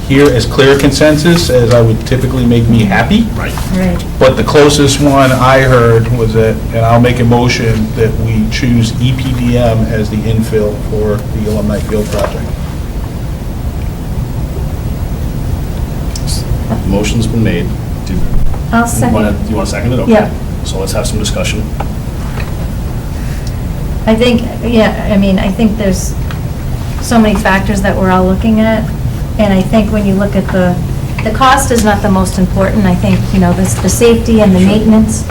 hear as clear a consensus as I would typically make me happy. right. Right. But the closest one I heard was that, and I'll make a motion, that we choose EPDM as the infill for the Alumni Field project. Motion's been made. Do I'll you second. want to second it? Okay. Yeah. So let's have some discussion. I think, yeah, I mean, I think there's so many factors that we're all looking at, and I think when you look at the cost is not the most important. I think, you know, the safety and the maintenance.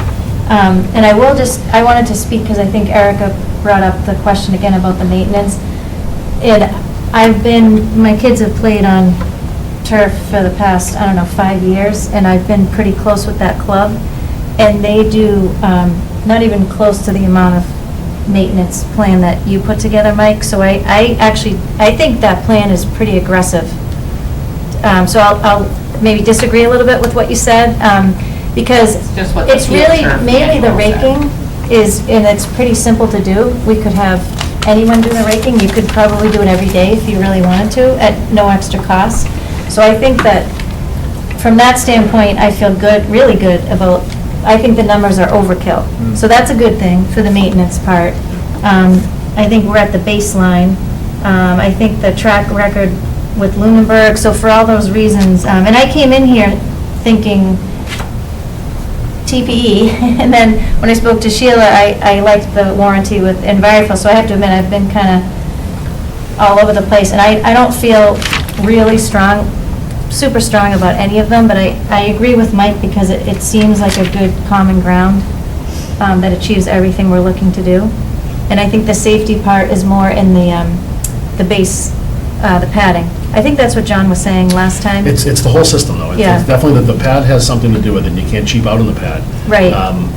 And I wanted to speak, because I think Erica brought up the question again about the maintenance. And my kids have played on turf for the past, I don't know, 5 years, and I've been pretty close with that club, and they do not even close to the amount of maintenance plan that you put together, Mike. So I think that plan is pretty aggressive. So I'll maybe disagree a little bit with what you said, because It's just what the it's field really, turf mainly the manual said. raking is, and it's pretty simple to do. We could have anyone do the raking. You could probably do it every day if you really wanted to, at no extra cost. So I think that, from that standpoint, I feel good, really good about, I think the numbers are overkill. So that's a good thing for the maintenance part. I think we're at the baseline. I think the track record with Lunenburg, so for all those reasons, and I came in here thinking TPE, and then when I spoke to Sheila, I liked the warranty with Envirofil, so I have to admit, I've been kind of all over the place, and I don't feel really super strong about any of them, but I agree with Mike, because it seems like a good common ground that achieves everything we're looking to do. And I think the safety part is more in the base, the padding. I think that's what John was saying last time. It's the whole system, though. Yeah. It's definitely that the pad has something to do with it, and you can't cheap out on the pad. Right.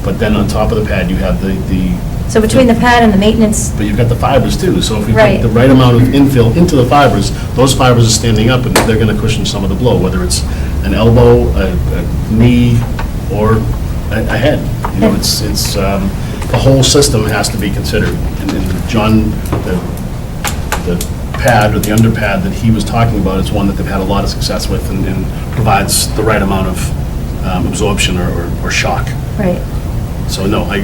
But then on top of the pad, you have the So between the pad and the maintenance, but you've got the fibers too, so if we Right. put the right amount of infill into the fibers, those fibers are standing up and they're gonna cushion some of the blow, whether it's an elbow, a knee, or a head. You know, it's, the whole system has to be considered. And John, the pad or the under pad that he was talking about is one that they've had a lot of success with and provides the right amount of absorption or shock. right. So no, I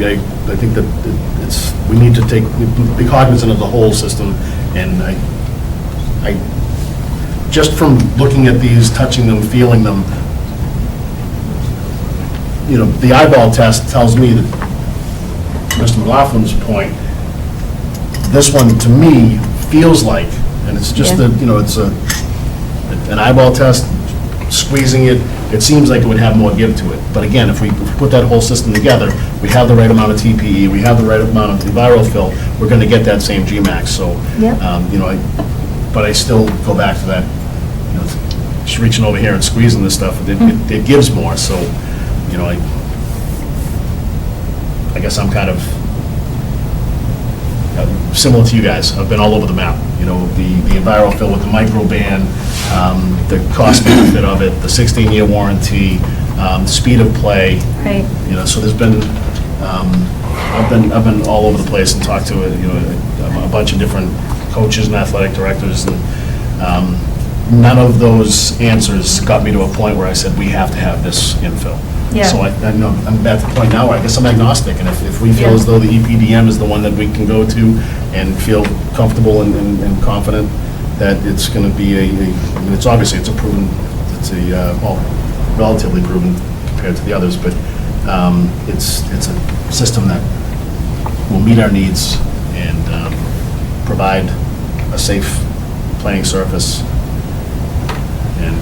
think that we need to be cognizant of the whole system, and I, just from looking at these, touching them, feeling them, you know, the eyeball test tells me that, Mr. McLaughlin's point, this one, to me, feels like, and it's just Yeah. you know, it's an eyeball test, squeezing it, it seems like it would have more give to it. But again, if we put that whole system together, we have the right amount of TPE, we have the right amount of Envirofil, we're going to get that same GMAX. So, Yep. you know, but I still go back to that, you know, just reaching over here and squeezing this stuff, it gives more. So, you know, I guess I'm kind of similar to you guys. I've been all over the map. You know, the Envirofil with the microband, the cost benefit of it, the 16-year warranty, speed of play. Right. You know, so there's been, I've been all over the place and talked to, you know, a bunch of different coaches and athletic directors, and none of those answers got me to a point where I said, we have to have this infill. Yeah. So I know, I'm at the point now where I guess I'm agnostic, and if we feel Yeah. as though the EPDM is the one that we can go to and feel comfortable and confident that it's going to be I mean, it's obviously, it's a well, relatively proven compared to the others, but it's a system that will meet our needs and provide a safe playing surface, and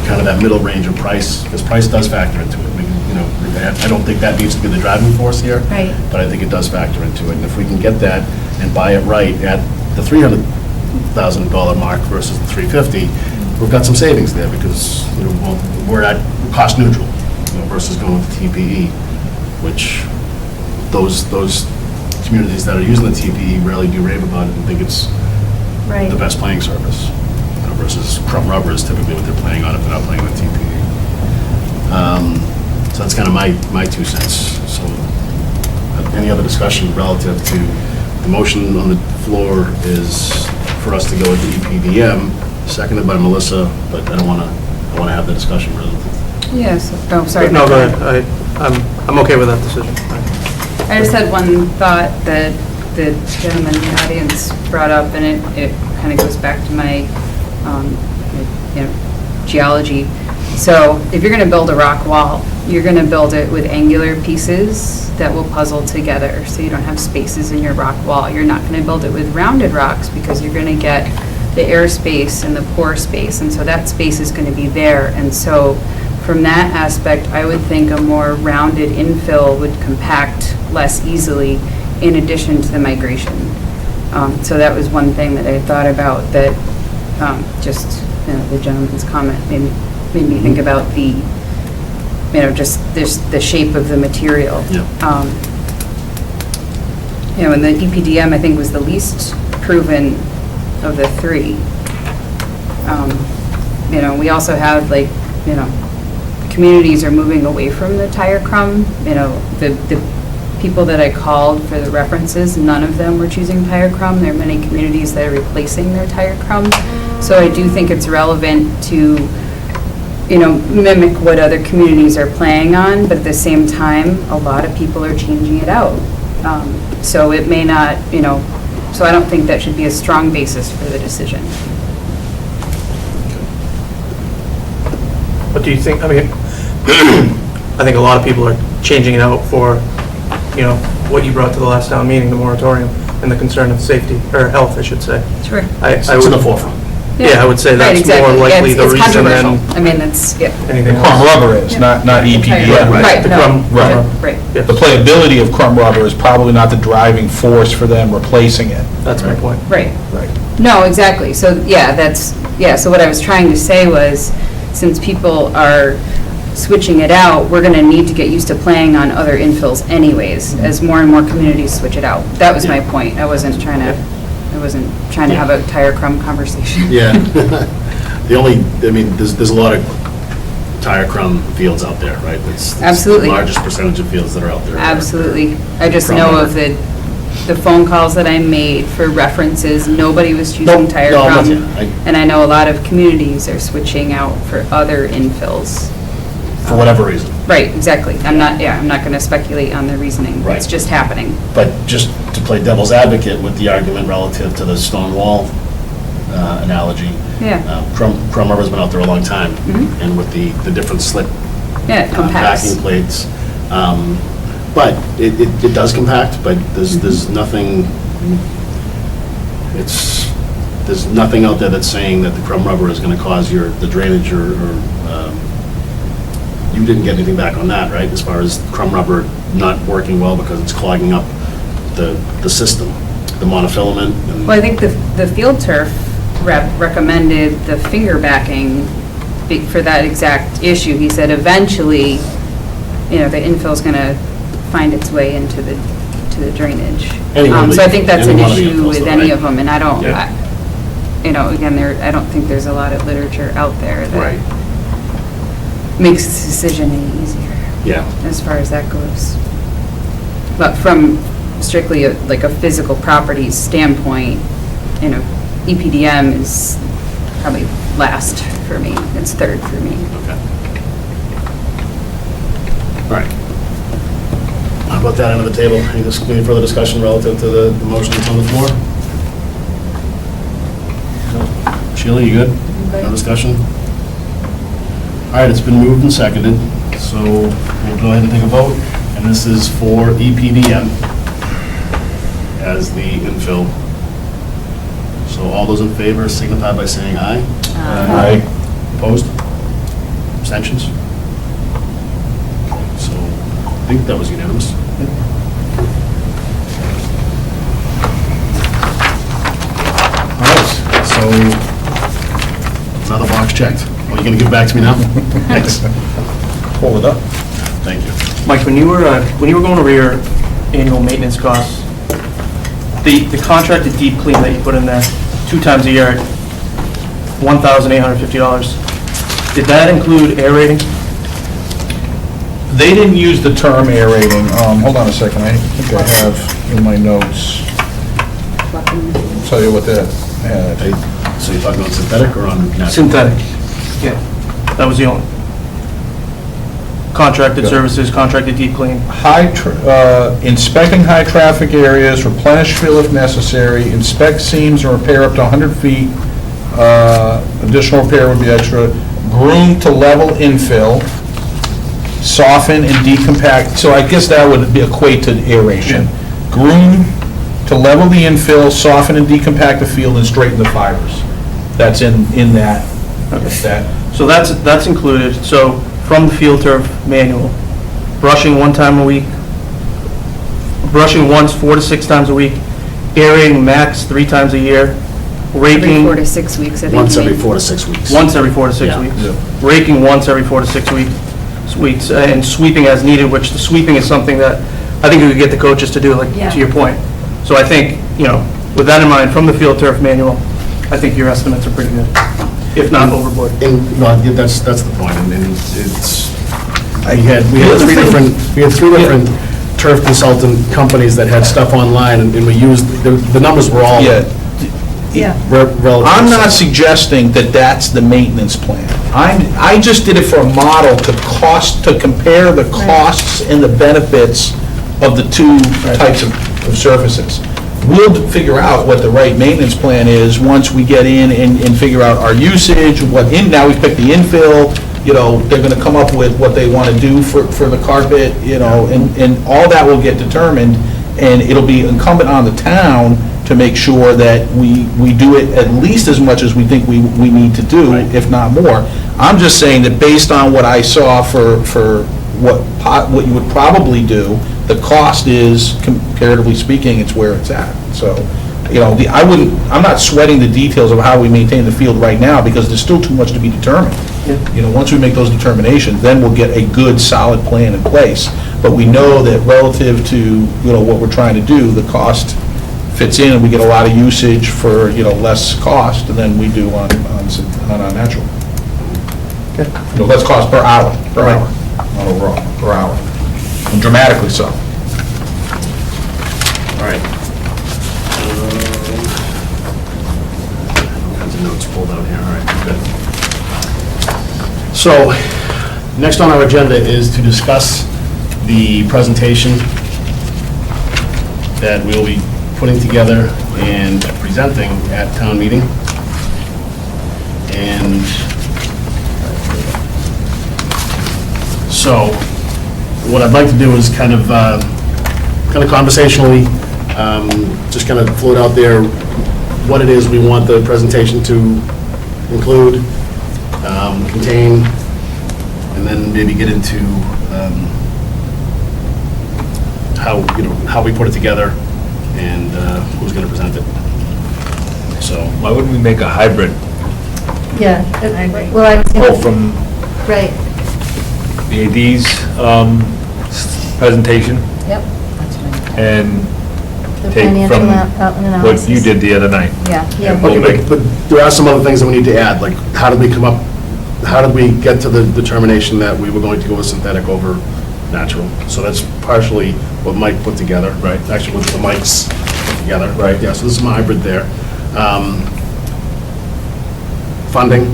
kind of that middle range of price, because price does factor into it. We can, you know, I don't think that needs to be the driving force here. Right. But I think it does factor into it. And if we can get that and buy it right at the $300,000 mark versus the $350,000, we've got some savings there because, you know, we're at cost neutral, you know, versus going with the TPE, which those communities that are using the TPE really do rave about it and think it's Right. the best playing surface, you know, versus crumb rubber is typically what they're playing on if they're not playing with TPE. So that's kind of my 2 cents. So any other discussion relative to the motion on the floor is for us to go with the EPDM, seconded by Melissa, but I want to have the discussion relative. Yes, oh, sorry. No, go ahead. I'm okay with that decision. I just had one thought that the gentleman in the audience brought up, and it kind of goes back to my, geology. So if you're going to build a rock wall, you're going to build it with angular pieces that will puzzle together, so you don't have spaces in your rock wall. You're not going to build it with rounded rocks because you're going to get the air space and the pore space, and so that space is going to be there. And so from that aspect, I would think a more rounded infill would compact less easily in addition to the migration. So that was one thing that I thought about that just, the gentleman's comment made me think about the, just the shape of the material. Yeah. And the EPDM, I think, was the least proven of the 3. We also have, communities are moving away from the tire crumb. The people that I called for the references, none of them were choosing tire crumb. There are many communities that are replacing their tire crumb. So I do think it's relevant to, mimic what other communities are playing on, but at the same time, a lot of people are changing it out. So it may not, so I don't think that should be a strong basis for the decision. What do you think? I mean, I think a lot of people are changing it out for, what you brought to the last town meeting, the moratorium, and the concern of safety, or health, I should say. Sure. It's in the forefront. Yeah, I would say Right, that's exactly. more likely Yeah, the it's reason controversial. than I mean, it's, anything Crumb else. rubber is, not EPDM. Right, The no, crumb rubber. right. Yeah, The playability of crumb rubber is probably not the driving force for them replacing it. that's my point. Right. Right. No, exactly. So, so what I was trying to say was, since people are switching it out, we're going to need to get used to playing on other infills anyways, as more and more communities switch it out. That was my point. I wasn't trying to have a tire crumb conversation. Yeah. There's a lot of tire crumb fields out there, right? It's Absolutely. the largest percentage of fields that are out there. Absolutely. I just Crumb know rubber. of the phone calls that I made for references, nobody was choosing tire No, I'm crumb. with you. And I know a lot of communities are switching out for other infills. For whatever reason. Right, exactly. I'm not going to speculate on the reasoning. Right. It's just happening. But just to play devil's advocate with the argument relative to the stone wall analogy, Yeah. crumb rubber's been out there a long time, Mhm. and with the different slip Yeah, it compacts. backing plates. But it does compact, but there's nothing, there's nothing out there that's saying that the crumb rubber is going to cause the drainage or you didn't get anything back on that, right? As far as crumb rubber not working well because it's clogging up the system, the monofilament. And Well, I think the field turf rep recommended the finger backing for that exact issue. He said eventually, the infill's going to find its way into the drainage. Any one of the- So I think that's an any one of the issue infills, with though, any right? of them, and I don't, Yeah. again, I don't think there's a lot of literature out there that Right, makes this decision any easier yeah. as far as that goes. But from strictly a physical properties standpoint, EPDM is probably last for me. It's third for me. Okay. All right. How about that end of the table? Any further discussion relative to the motion that's on the floor? No. Sheila, you good? No discussion? All right, it's been moved and seconded, so we'll go ahead and take a vote. And this is for EPDM as the infill. So all those in favor signify by saying aye. Aye. Opposed? Abstentions? So think that was unanimous. All right, so another box checked. Are you going to give it back to me now? Thanks. Hold it up. Thank you. Mike, when you were going over your annual maintenance costs, the contracted deep clean that you put in there 2 times a year at $1,850, did that include aerating? They didn't use the term aerating. Hold on a second, I think I have in my notes. I'll tell you what that had. So you're talking about synthetic or on natural? Synthetic, yeah. That was the only. Contracted services, contracted deep clean. Inspecting high-traffic areas, replenish fill if necessary, inspect seams and repair up to 100 feet. Additional repair would be extra. Groom to level infill, soften and decompact. So I guess that would be equate to aeration. Groom to level the infill, soften and decompact the field, and straighten the fibers. That's in that. That. So that's included. So from the field turf manual, brushing 1 time a week, brushing once 4 to 6 times a week, aerating max 3 times a year, Every raking 4 to 6 weeks, I think. Once you every mean. 4 to 6 weeks. once every 4 to 6 Yeah. weeks, raking once every 4 to 6 weeks, and sweeping as needed, which the sweeping is something that I think we could get the coaches to do, like, Yeah. to your point. So I think, with that in mind, from the field turf manual, I think your estimates are pretty good, if not overboard. And, no, yeah, that's the point, and it's, we had 3 different turf consultant companies that had stuff online, and we used, the numbers were all Yeah. relative. I'm not suggesting that that's the maintenance plan. I just did it for a model to compare the costs and the benefits of the 2 types of services. We'll figure out what the right maintenance plan is once we get in and figure out our usage, now we've picked the infill, they're gonna come up with what they wanna do for the carpet, and all that will get determined, and it'll be incumbent on the town to make sure that we do it at least as much as we think we need to do, if not more. I'm just saying that based on what I saw for what you would probably do, the cost is, comparatively speaking, it's where it's at. So, I'm not sweating the details of how we maintain the field right now, because there's still too much to be determined. Once we make those determinations, then we'll get a good, solid plan in place. But we know that relative to, what we're trying to do, the cost fits in, and we get a lot of usage for, less cost than we do on our natural. Okay. Less cost per hour, not overall, per hour, and dramatically so. All right. All kinds of notes pulled out here, all right, good. So, next on our agenda is to discuss the presentation that we'll be putting together and presenting at town meeting. And so, what I'd like to do is kind of conversationally, just kind of float out there what it is we want the presentation to include, contain, and then maybe get into how we put it together and who's going to present it. So, Why wouldn't we make a hybrid? Yeah. I agree. Well, I was Oh, gonna, from right, the AD's presentation Yep. That's fine. and the take financial from analysis. what you did the other night. Yeah. Yeah. We'll okay, make- but there are some other things that we need to add, like how did we get to the determination that we were going to go with synthetic over natural? So that's partially what Mike put together. Right. Actually, what the Mikes put together. Right. Yeah, so this is my hybrid there. Funding.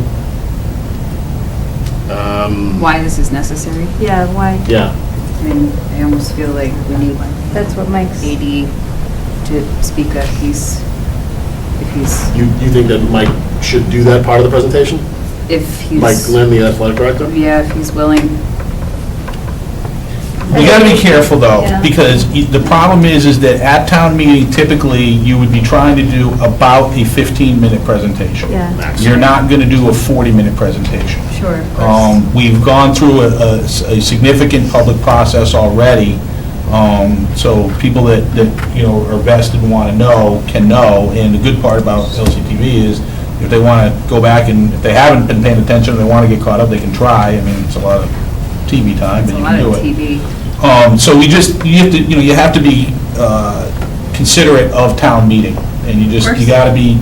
Why this is necessary? Yeah, why, Yeah. I mean, I almost feel like we need that's what Mike's, AD to speak that piece, if he's, You think that Mike should do that part of the presentation? if he's. Mike Lynn, the athletic director? Yeah, if he's willing. We gotta be careful though, Yeah. because the problem is that at town meeting, typically, you would be trying to do about a 15-minute presentation. Yeah. Max. You're not gonna do a 40-minute presentation. Sure, of course. We've gone through a significant public process already, so people that, you know, are vested and want to know, can know, and the good part about LCTV is, if they want to go back and, if they haven't been paying attention, and they want to get caught up, they can try. I mean, it's a lot of TV time, It's but a you lot can do of it. TV. So you have to be considerate of town meeting, and you course. gotta be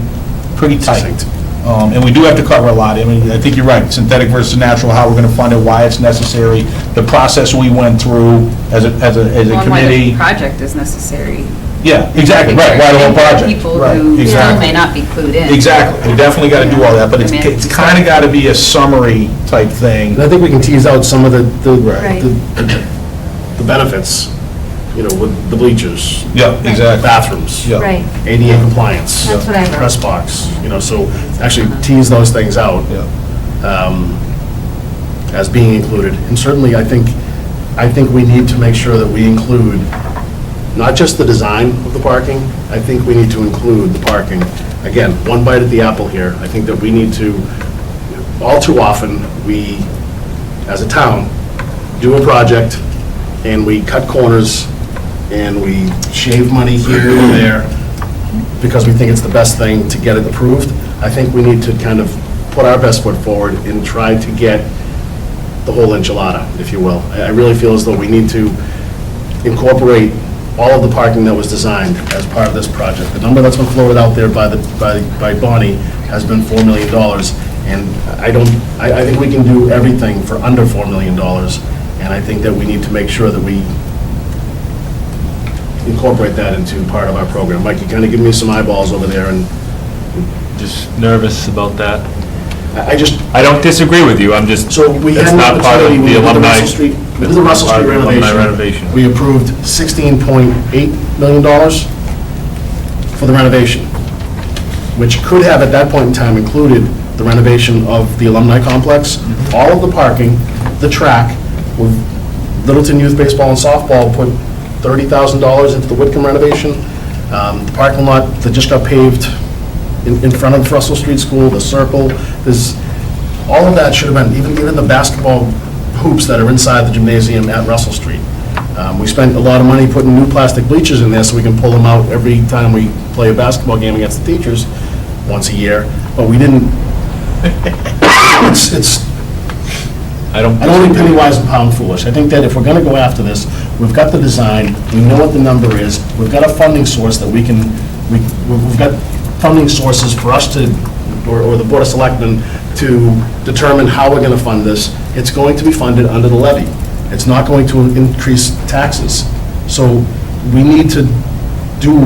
pretty tight. Succinct. And we do have to cover a lot. I mean, I think you're right, synthetic versus natural, how we're gonna fund it, why it's necessary, the process we went through as a Well, and why the committee. project is necessary. Yeah, exactly, right, why the whole project. People Right, who still exactly. may not be clued in. Exactly, we definitely gotta do all that, but I mean, it's kinda gotta be a summary type thing. And I think we can tease out some of the Right. the benefits, you know, with the bleachers. Yeah, exactly. Bathrooms. Yeah. Right, ADA compliance. That's what I wrote. Press box, you know, so actually tease those things out Yeah. as being included. And certainly, I think we need to make sure that we include not just the design of the parking, I think we need to include the parking. Again, one bite at the apple here. I think that we need to, all too often, we, as a town, do a project, and we cut corners, and we shave money here and there, because we think it's the best thing to get it approved. I think we need to kind of put our best foot forward and try to get the whole enchilada, if you will. I really feel as though we need to incorporate all of the parking that was designed as part of this project. The number that's been floated out there by Bonnie has been $4 million, and I think we can do everything for under $4 million, and I think that we need to make sure that we incorporate that into part of our program. Mike, you kind of give me some eyeballs over there, and Just nervous about that. I just, I don't disagree with you, I'm just, so we had it's an not part of opportunity, the when we did the alumni. Russell Street, we did the Russell part Street of the alumni renovation. renovation. We approved $16.8 million for the renovation, which could have, at that point in time, included the renovation of the alumni complex, all of the parking, the track, with Littleton Youth Baseball and Softball put $30,000 into the Whitcomb renovation, the parking lot that just got paved in front of Russell Street School, the circle, there's, all of that should have been, even the basketball hoops that are inside the gymnasium at Russell Street. We spent a lot of money putting new plastic bleachers in there so we can pull them out every time we play a basketball game against the teachers once a year, but we didn't, it's, I don't. I don't think penny wise and pound foolish. I think that if we're gonna go after this, we've got the design, we know what the number is, we've got a funding source that we can, we've got funding sources for us to, or the Board of Selectmen, to determine how we're gonna fund this. It's going to be funded under the levy. It's not going to increase taxes. So we need to do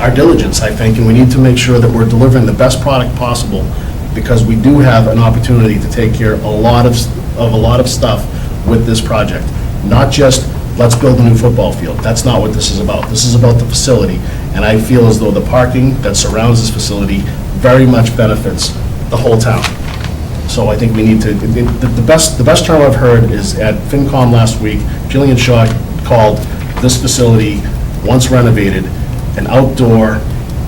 our diligence, I think, and we need to make sure that we're delivering the best product possible, because we do have an opportunity to take care of a lot of stuff with this project. Not just, let's build a new football field. That's not what this is about. This is about the facility, and I feel as though the parking that surrounds this facility very much benefits the whole town. So I think we need to, the best term I've heard is at FinCom last week, Jillian Shaw called this facility, once renovated, an outdoor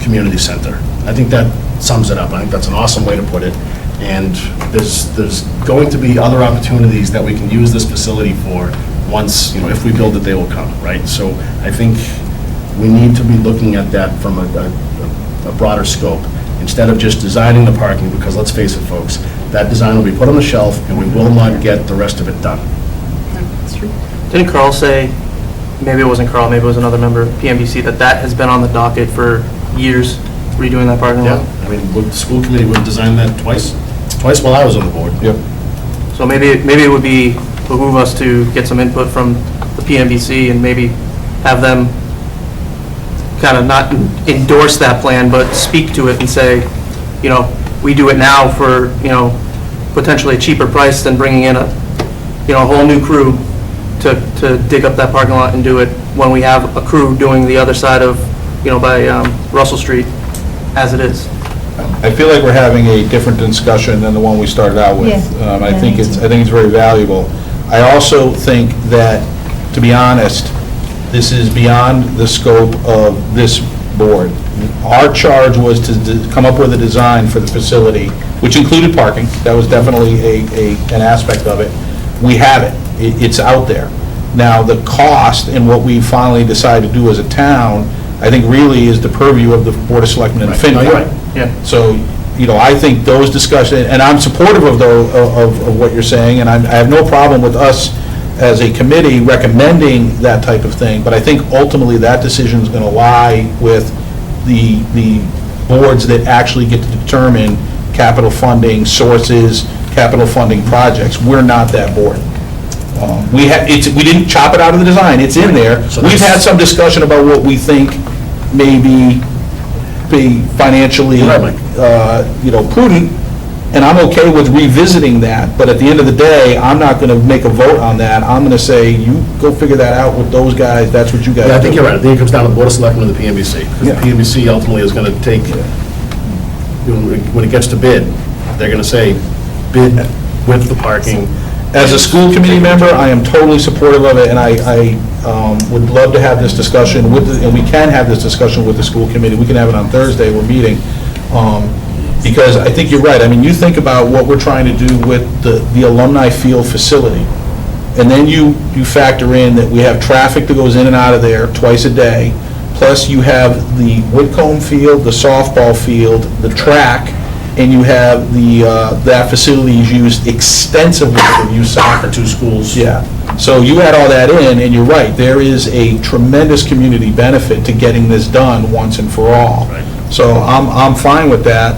community center. I think that sums it up. I think that's an awesome way to put it. And there's going to be other opportunities that we can use this facility for once, you know, if we build it, they will come, right? So I think we need to be looking at that from a broader scope, instead of just designing the parking, because let's face it, folks, that design will be put on the shelf, and we will not get the rest of it done. That's true. Didn't Carl say, maybe it wasn't Carl, maybe it was another member of PMBC, that has been on the docket for years, redoing that parking lot? I mean, the school committee would have designed that twice while I was on the board. Yep. So maybe it would behoove us to get some input from the PMBC and maybe have them kind of not endorse that plan, but speak to it and say, you know, we do it now for, you know, potentially a cheaper price than bringing in a whole new crew to dig up that parking lot and do it when we have a crew doing the other side of, you know, by Russell Street as it is. I feel like we're having a different discussion than the one we started out with. Yeah. I think it's very valuable. I also think that to be honest, this is beyond the scope of this board. Our charge was to come up with a design for the facility, which included parking. That was definitely an aspect of it. We have it. It's out there. Now, the cost and what we finally decided to do as a town, I think really is the purview of the Board of Selectmen and Right. No, you're right. FinCom. Yeah. So, I think those discussions, and I'm supportive of what you're saying, and I have no problem with us as a committee recommending that type of thing, but I think ultimately that decision is going to lie with the boards that actually get to determine capital funding sources, capital funding projects. We're not that board. We didn't chop it out of the design, it's in there. So We've that's- had some discussion about what we think may be financially, Right, Mike. prudent, and I'm okay with revisiting that, but at the end of the day, I'm not going to make a vote on that. I'm going to say, you go figure that out with those guys, that's what you guys do. Yeah, I think you're right. I think it comes down to the Board of Selectmen and the PMBC. Because Yeah. the PMBC ultimately is going to take, when it gets to bid, they're going to say, bid with the parking. As a school committee member, I am totally supportive of it, and I would love to have this discussion with, and we can have this discussion with the school committee. We can have it on Thursday, we're meeting. Because I think you're right. I mean, you think about what we're trying to do with the Alumni Field facility, and then you factor in that we have traffic that goes in and out of there twice a day, plus you have the Whitcomb Field, the softball field, the track, and you have that facility is used extensively for youth soccer. Two schools. Yeah, so you add all that in, and you're right, there is a tremendous community benefit to getting this done once and for all. Right. So I'm fine with that,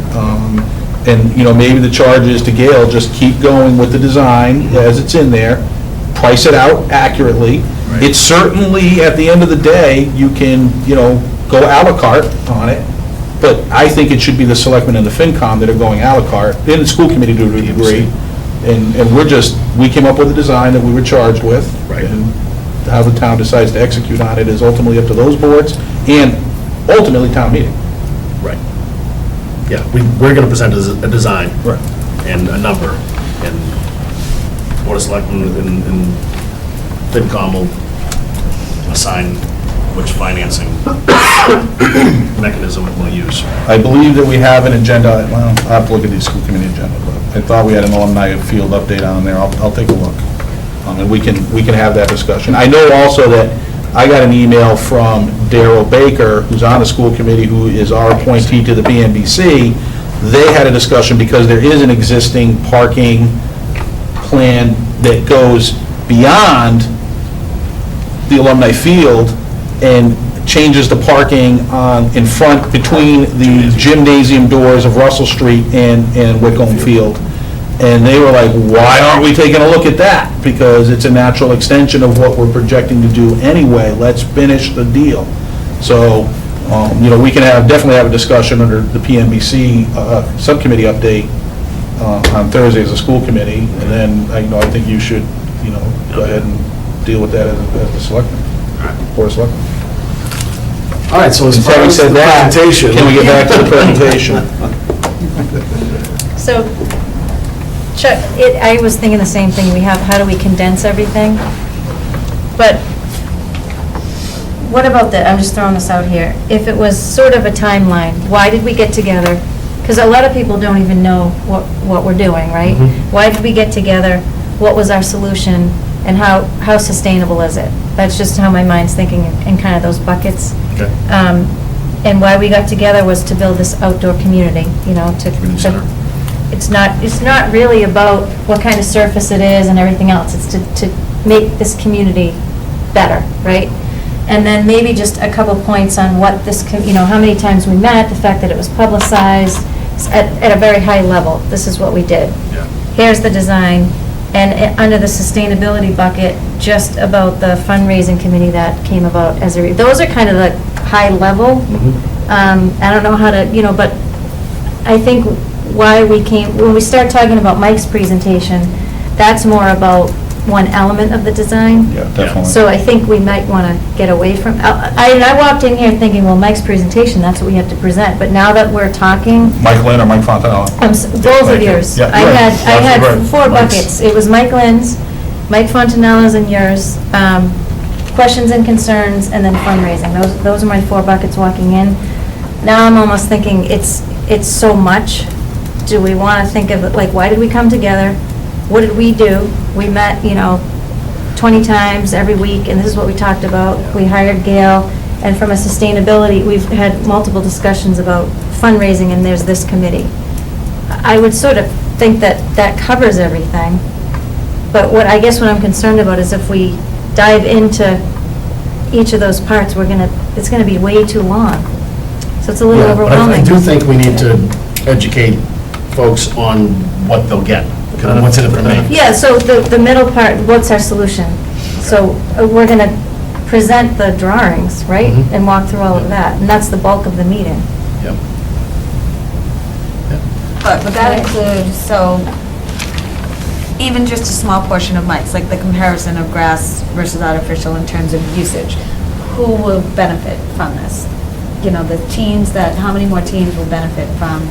and, maybe the charge is to Gail, just keep going with the design as it's in there, price it out accurately. Right. It's certainly, at the end of the day, you can, go à la carte on it, but I think it should be the selectmen and the FinCom that are going à la carte, and the school committee to a degree. And we came up with a design that we were charged with. Right. And how the town decides to execute on it is ultimately up to those boards, and ultimately town meeting. Right. Yeah, we're going to present a design. Right. And a number, and Board of Selectmen and FinCom will assign which financing mechanism it will use. I believe that we have an agenda, well, I'll have to look at the school committee agenda, but I thought we had an alumni field update on there. I'll take a look. And we can have that discussion. I know also that I got an email from Darrell Baker, who's on the school committee, who is our appointee to the BNBC. They had a discussion because there is an existing parking plan that goes beyond the alumni field and changes the parking in front, between the gymnasium doors of Russell Street and Whitcomb Field. And they were like, why aren't we taking a look at that? Because it's a natural extension of what we're projecting to do anyway. Let's finish the deal. So, we can definitely have a discussion under the PNBC subcommittee update on Thursday as a school committee. And then, I think you should, go ahead and deal with that as the selectman, Board of Selectmen. All right, so as far Having as said the that, presentation. can we get back to the presentation? So, Chuck, I was thinking the same thing, how do we condense everything? But what about I'm just throwing this out here, if it was sort of a timeline, why did we get together? Because a lot of people don't even know what we're doing, right? Why did we get together? What was our solution? And how sustainable is it? That's just how my mind's thinking in kind of those buckets. Okay. And why we got together was to build this outdoor community, Community center. It's not really about what kind of surface it is and everything else. It's to make this community better, right? And then maybe just a couple points on what this, how many times we met, the fact that it was publicized at a very high level. This is what we did. Yeah. Here's the design. And under the sustainability bucket, just about the fundraising committee that came about those are kind of the high level. I don't know how to, but I think why when we start talking about Mike's presentation, that's more about one element of the design. Yeah, definitely. So I think we might want to get away from, I walked in here thinking, well, Mike's presentation, that's what we have to present. But now that we're talking, Mike Lynn or Mike Fontanella? both of yours. Yeah, I right. had Absolutely right. four Mike's. buckets. It was Mike Lynn's, Mike Fontanella's and yours. questions and concerns, and then fundraising. Those are my 4 buckets walking in. Now I'm almost thinking it's so much. Do we want to think of it, like, why did we come together? What did we do? We met, 20 times every week, and this is what we talked about. We hired Gail, and from a sustainability, we've had multiple discussions about fundraising, and there's this committee. I would sort of think that covers everything, but I guess what I'm concerned about is if we dive into each of those parts, it's gonna be way too long. So it's a little Yeah, but overwhelming. I do think we need to educate folks on what they'll get, because what's in it for me. Yeah, so the middle part, what's our solution? So we're going to present the drawings, right? Mhm. And walk through all of that, and that's the bulk of the meeting. Yep. But would that include, so, even just a small portion of Mike's, like the comparison of grass versus artificial in terms of usage, who will benefit from this? The teams how many more teams will benefit from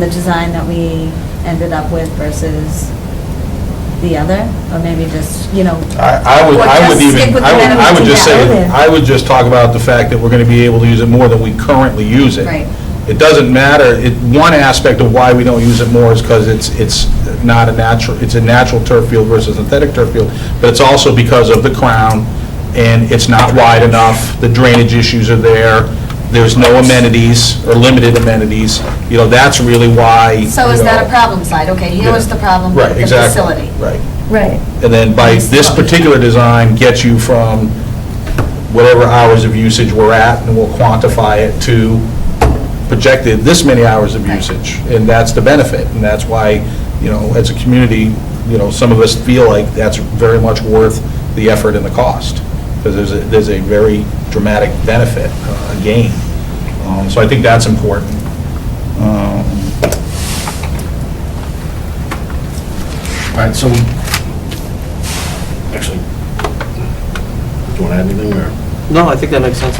the design that we ended up with versus the other? Or maybe just, I would, Or I would just even, stick with the I would just say, benefits I would just talk about the fact that we're gonna be able to use it more than we currently use it. Right. It doesn't matter, one aspect of why we don't use it more is because it's not a natural, it's a natural turf field versus synthetic turf field, but it's also because of the crown, and it's not wide enough, the drainage issues are there, there's no amenities, or limited amenities, that's really why. so is that a problem side? Okay, here was the problem Right, with the exactly, facility. right. Right. And then by this particular design gets you from whatever hours of usage we're at, and we'll quantify it to projected this many hours of usage. And that's the benefit, and that's why, as a community, some of us feel like that's very much worth the effort and the cost, because there's a very dramatic benefit, a gain. So I think that's important. All right, so, actually, do you want to add anything, or? No, I think that makes sense.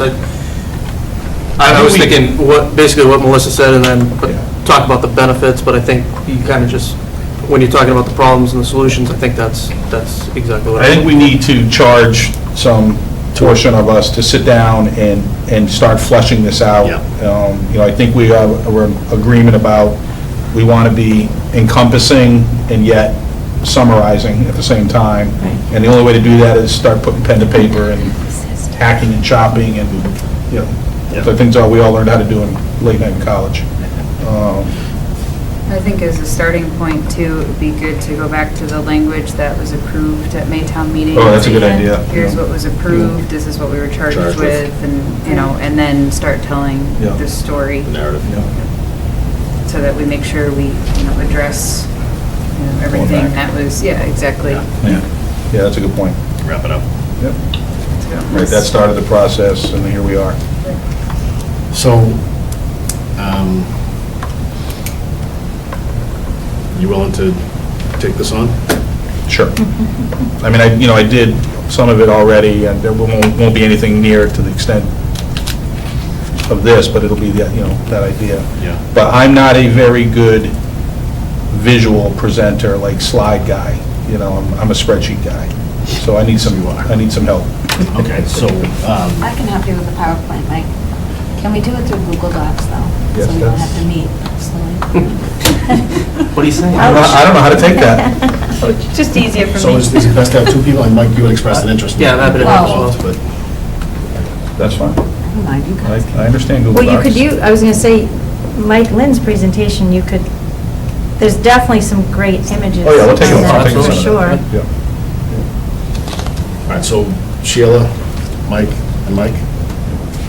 I was thinking basically what Melissa said, and then talk about the benefits, but I think you kind of just, when you're talking about the problems and the solutions, I think that's exactly what I think we need to charge some portion of us to sit down and start fleshing this out. Yeah. I think we're in agreement about, we want to be encompassing and yet summarizing at the same time. And the only way to do that is start putting pen to paper and hacking and chopping and, so I think that's all we all learned how to do in late night in college. I think as a starting point too, it would be good to go back to the language that was approved at Maytown meeting. Oh, that's a good idea. Here's what was approved, this is what we were charged Charged with. with, and, and then start telling Yeah. the story. The narrative. So that we make sure we, address, everything back. that was, yeah, exactly. Yeah, that's a good point. Wrap it up. Yep. Right, that started the process, and here we are. So, you willing to take this on? Sure. I mean, I did some of it already, and there won't be anything near to the extent of this, but it'll be that, that idea. Yeah. But I'm not a very good visual presenter, like slide guy. I'm a spreadsheet guy. So I need some help. Okay, so, I can help you with the PowerPoint, Mike. Can we do it through Google Docs, though? Yes, So we don't that's- have to meet personally? What are you saying? I don't know how to take that. It's just easier for so me. is it best to have 2 people? And Mike, you had expressed an interest. Yeah, I'm happy to have involved, but That's fine. Never mind, you guys. I understand Google Well, you Docs. could I was going to say, Mike Lynn's presentation, there's definitely some great images. Oh, yeah, we'll take on a look. that, I'll take a For look. sure. Yeah. all right, so Sheila, Mike, and Mike,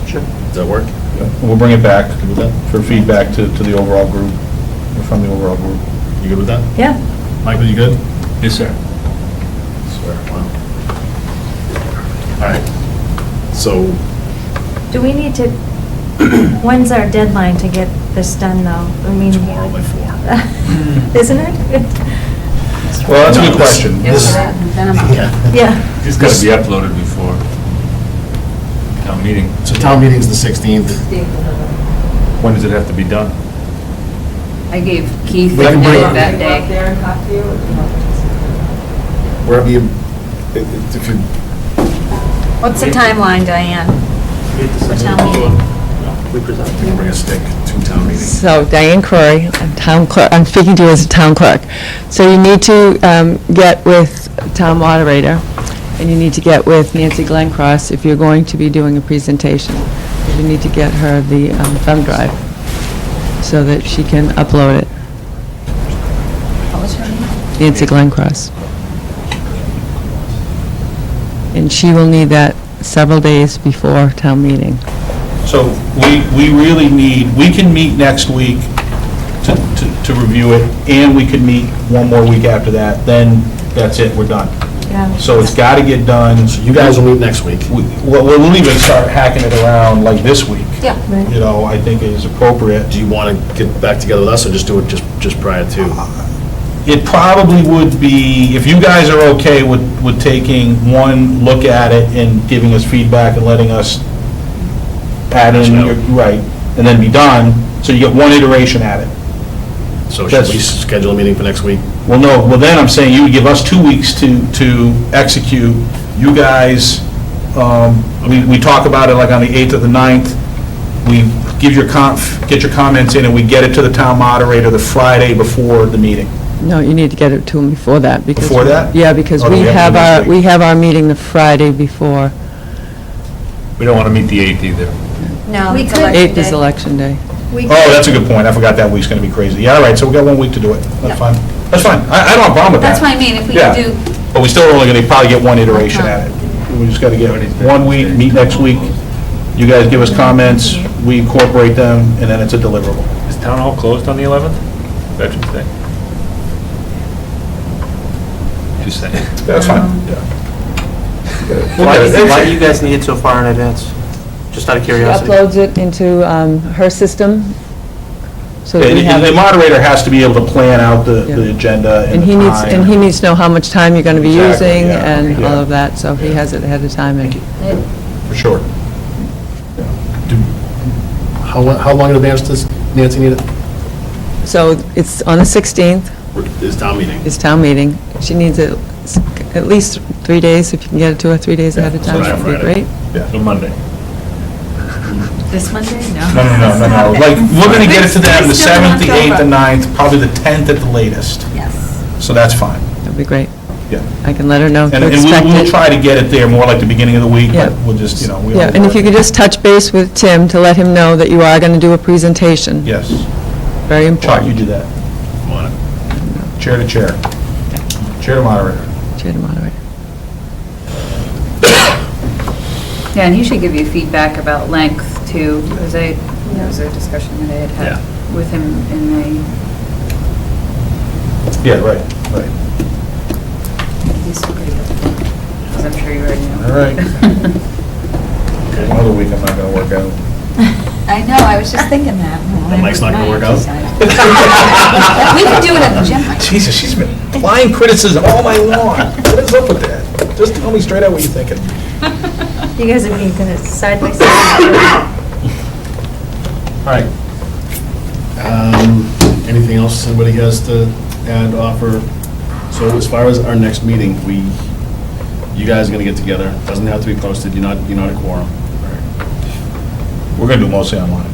Sure. does that work? Yeah. We'll bring it back Good with that? for feedback to the overall group, or from the overall group. You good with that? Yeah. Michael, you good? Yes, sir. Swear, wow. All right, so, Do we need to, when's our deadline to get this done, though? I mean, tomorrow by 4. isn't it? Well, that's a No, good question. this- Then I'm out. Yeah, Yeah. It's got to be uploaded before town meeting. so town meeting's the 16th. When does it have to be done? I gave Keith We can bring- that Can I go up day. there and talk to you? Or do you want me to sit there? Wherever you, if you, What's the timeline, Diane? For town meeting? We present. We can bring a stick to town meeting. So Diane Corey, I'm town clerk, I'm speaking to you as a town clerk. So you need to get with town moderator, and you need to get with Nancy Glencross if you're going to be doing a presentation. You need to get her the thumb drive so that she can upload it. What was her name? Nancy Glencross. And she will need that several days before town meeting. So we really need, we can meet next week to review it, and we could meet one more week after that, then that's it, we're done. Yeah. So it's got to get done. So you guys will meet next week. We'll even start hacking it around like this week. Yeah. You know, I think is appropriate. Do you want to get back together with us, or just do it just prior to? It probably would be, if you guys are okay with taking one look at it and giving us feedback and letting us add in, right, and then be done, so you get one iteration at it. So should we schedule a meeting for next week? Well, no, well then I'm saying you would give us 2 weeks to execute. You guys, we talk about it like on the 8th or the 9th. We give get your comments in, and we get it to the town moderator the Friday before the meeting. No, you need to get it to them before that, because... Before that? Yeah, because Oh, we we have have to our, next week. we have our meeting the Friday before. We don't want to meet the 8th either. No, We it's could- election 8th is day. election day. Oh, that's a good point. I forgot that week's going to be crazy. Yeah, all right, so we got 1 week to do it. That's fine. That's fine. I don't have a problem with that. That's what I mean, if we Yeah. could do, But we still are only going to probably get one iteration at it. We just got to get 1 week, meet next week. You guys give us comments, we incorporate them, and then it's a deliverable. Is town hall closed on the 11th? Veterans Day? Just saying. That's fine. Yeah. Why do you guys need it so far in advance? Just out of She curiosity. uploads it into her system, so that we have The it. moderator has to be able to plan out the Yeah. agenda and And the he needs, time. and he needs to know how much time you're going to be Exactly, using yeah, and all yeah. of that, so he has it ahead of time. And For sure. How long in advance does Nancy need it? So it's on the 16th, Is town meeting? is town meeting. She needs it at least 3 days, if you can get it to her 3 days ahead of so time, by that would be Friday. great. So Monday. this Monday? No. Like, we're going to get it to them the Still in 7th, the 8th, the October. 9th, probably the 10th at the latest. Yes. So that's fine. That'd be great. Yeah. I can let her know And to expect we'll it. try to get it there more like the beginning of the week, but Yeah. we'll just, we Yeah, all and if you work. could just touch base with Tim to let him know that you are going to do a presentation. Yes. Very Chuck, you important. do that. I'm on it. Chair to chair. Chair to moderator. Chair to moderate. Yeah, and he should give you feedback about length too, because there was a discussion that I had Yeah. with him in the, Yeah, right. he's pretty good, as I'm sure you already know. All right. Another week I'm not going to work out. I know, I was just thinking that. The mic's not gonna work out? We could do it at the gym. Jesus, she's been applying criticism all night long. What is up with that? Just tell me straight out what you're thinking. You guys are being kind of side by side. All right. Anything else anybody has to add, offer? So as far as our next meeting, you guys are gonna get together. Doesn't have to be posted. You're not a quorum. We're going to do mostly online.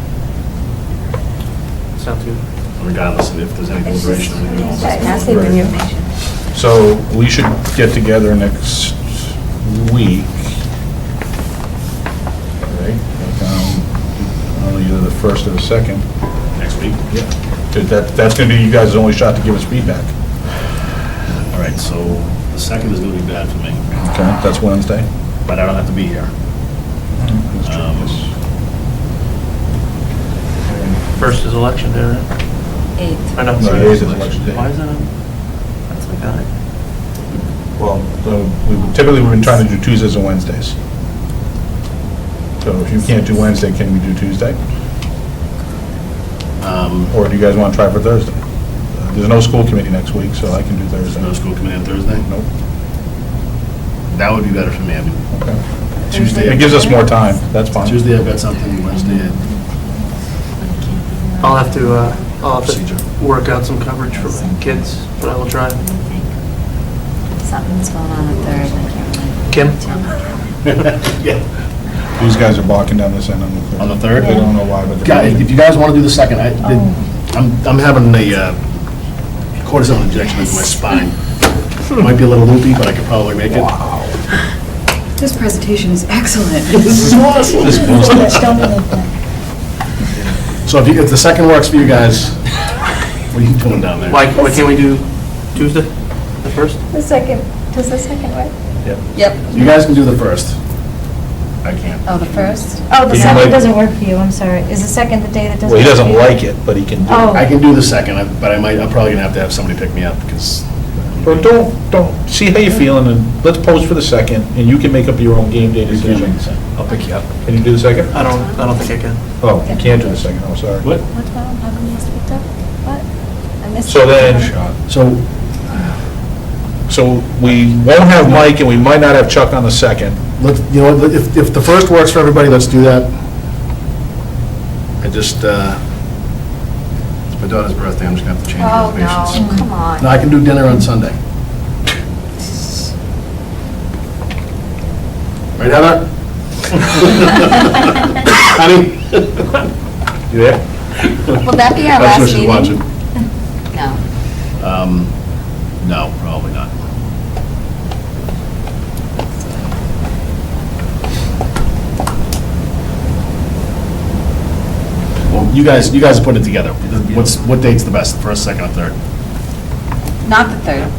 Sounds good. Regardless, and if there's any deliberation, we can all. Asking for information. So we should get together next week. Right? Like, I don't know, either the 1st or the 2nd. Next week? Yeah. That's going to be you guys' only shot to give us feedback. All right, so the 2nd is gonna be bad for me, Okay, that's Wednesday. but I don't have to be here. First is election day, right? 8th. I know. No, sorry. it is election day. Why is that? That's like that. Well, typically we've been trying to do Tuesdays and Wednesdays. So if you can't do Wednesday, can we do Tuesday? Or do you guys want to try for Thursday? There's no school committee next week, so I can do Thursday. No school committee on Thursday? Nope. That would be better for me. I mean, Okay. Tuesday. It gives us more time, that's fine. Tuesday I've got something, Wednesday I'll have to procedure. work out some coverage for my kids, but I will try. Something's going on the 3rd, I can't really. Kim? tell. Yeah. These guys are balking down this end on the 3rd. On the 3rd? They don't know why, but. Guys, if you guys want to do the 2nd, I'm having a cortisone injection into my spine. Might be a little loopy, but I could probably make it. This presentation is excellent. This is awesome. So if the 2nd works for you guys, what are you doing down there? Why can't we do Tuesday, the 1st? The second, does the second work? Yep. You guys can do the 1st. I can't. Oh, the 1st? Oh, the You second might- doesn't work for you, I'm sorry. Is the second the day that doesn't Well, he work for doesn't you? like it, but he can do it. Oh. I can do the 2nd, but I'm probably gonna have somebody pick me up, because But don't, see how you're feeling, and let's post for the 2nd, and you can make up your own game day decision. I'll pick you up. Can you do the 2nd? I don't think I can. Oh, you can't do the 2nd, I'm sorry. What? What's wrong? How come you must have picked up? What? I missed So it. then, so we won't have Mike, and we might not have Chuck on the 2nd. you know what, if the 1st works for everybody, let's do that. It's my daughter's birthday, I'm just gonna have to change Oh, reservations. no, come on. No, I can do dinner on Sunday. Right, Heather? Honey? You there? Will that be our That's what last she's meeting? watching. No. No, probably not. Well, you guys are putting it together. What date's the best, the 1st, 2nd, or 3rd? Not the 3rd.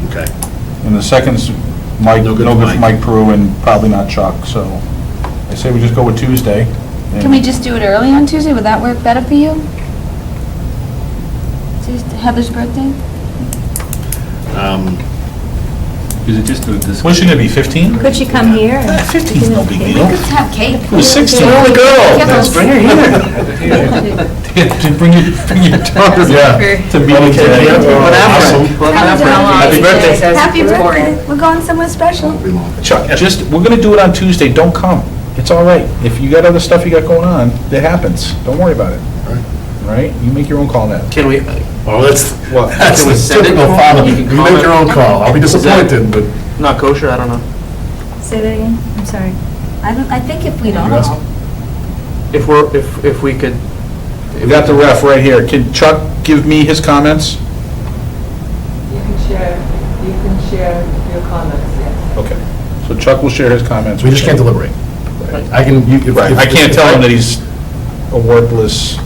Okay. And the 2nd's Mike, No no good good for for Mike. Mike Prue, and probably not Chuck, so I say we just go with Tuesday. and- Can we just do it early on Tuesday? Would that work better for you? Tuesday, Heather's birthday? Is it just this? When's she gonna be, 15? Could she come here? 15's no big deal. Let's have cake. It was 16. Only girl. Let's bring her Bring your daughter Yeah. to meet me today. Awesome. Happy birthday. Happy birthday. We're going somewhere special. Chuck, we're gonna do it on Tuesday, don't come. It's all right. If you got other stuff you got going on, it happens. Don't worry about it. All right? You make your own call now. Can we, Oh, that's What? the Can we send it typical to him? father. You You can make your own comment. call. I'll be disappointed, but. not kosher, I don't know. Say that again? I'm sorry. I think if we don't You ask? know. If we could. We got the ref right here. Can Chuck give me his comments? You can share your comments, yes. Okay. So Chuck will share his comments. We just can't deliberate. I can. Right, I can't tell him that he's a worthless,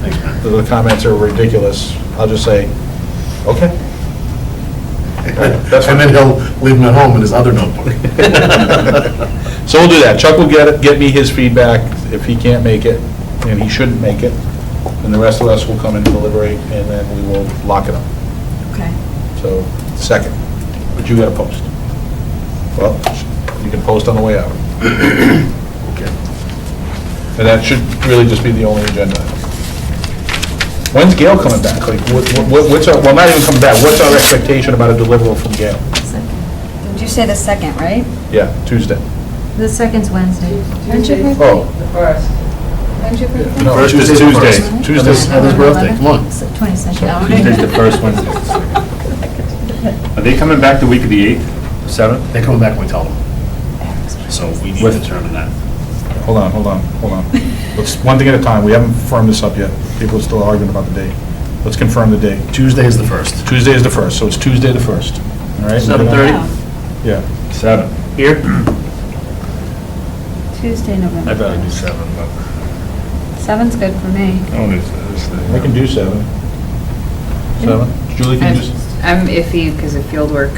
Thanks, man. the comments are ridiculous. I'll just say, okay. That's And then he'll leave them at home in his other notebook. So we'll do that. Chuck will get me his feedback if he can't make it, and he shouldn't make it. And the rest of us will come and deliberate, and then we will lock it up. Okay. So, 2nd, but you gotta post. Well, you can post on the way out. Okay. And that should really just be the only agenda item. When's Gail coming back? Like, what's our, well, not even coming back, what's our expectation about a deliverable from Gail? Did you say the 2nd, right? Yeah, Tuesday. The second's Wednesday. When's your Tuesday's birthday? Oh. The 1st. When's your birthday? No, First Tuesday's is the Tuesday. first. Tuesday's, Heather's birthday, come on. It's the 22nd. Tuesday's the first Wednesday. Are they coming back the week of the 8th, 7th? They're coming back when we tell them. So we need to determine that. hold on. Let's, one thing at a time, we haven't firmed this up yet. People are still arguing about the date. Let's confirm the date. Tuesday is the 1st. Tuesday is the 1st, so it's Tuesday the 1st. All right? 7:30? Yeah. 7. Here? Tuesday, November. I'd rather do 7, but 7's good for me. I can do 7. 7? Julie, can you do? I'm iffy because of field work.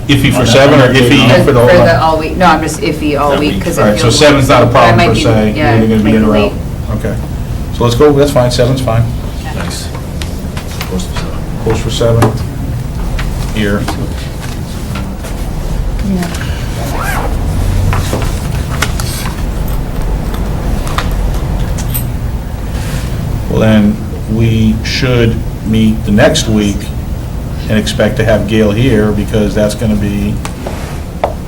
Iffy for 7 or iffy for the whole For the month? all week, no, I'm just iffy all week because All of right, field so work. 7's not a I problem might per be- se, yeah, you're gonna be might in or late. out. Okay. So let's go, that's fine, 7's fine. Nice. Post for 7. Post for 7. Here. Well, then, we should meet the next week and expect to have Gail here, because that's gonna be,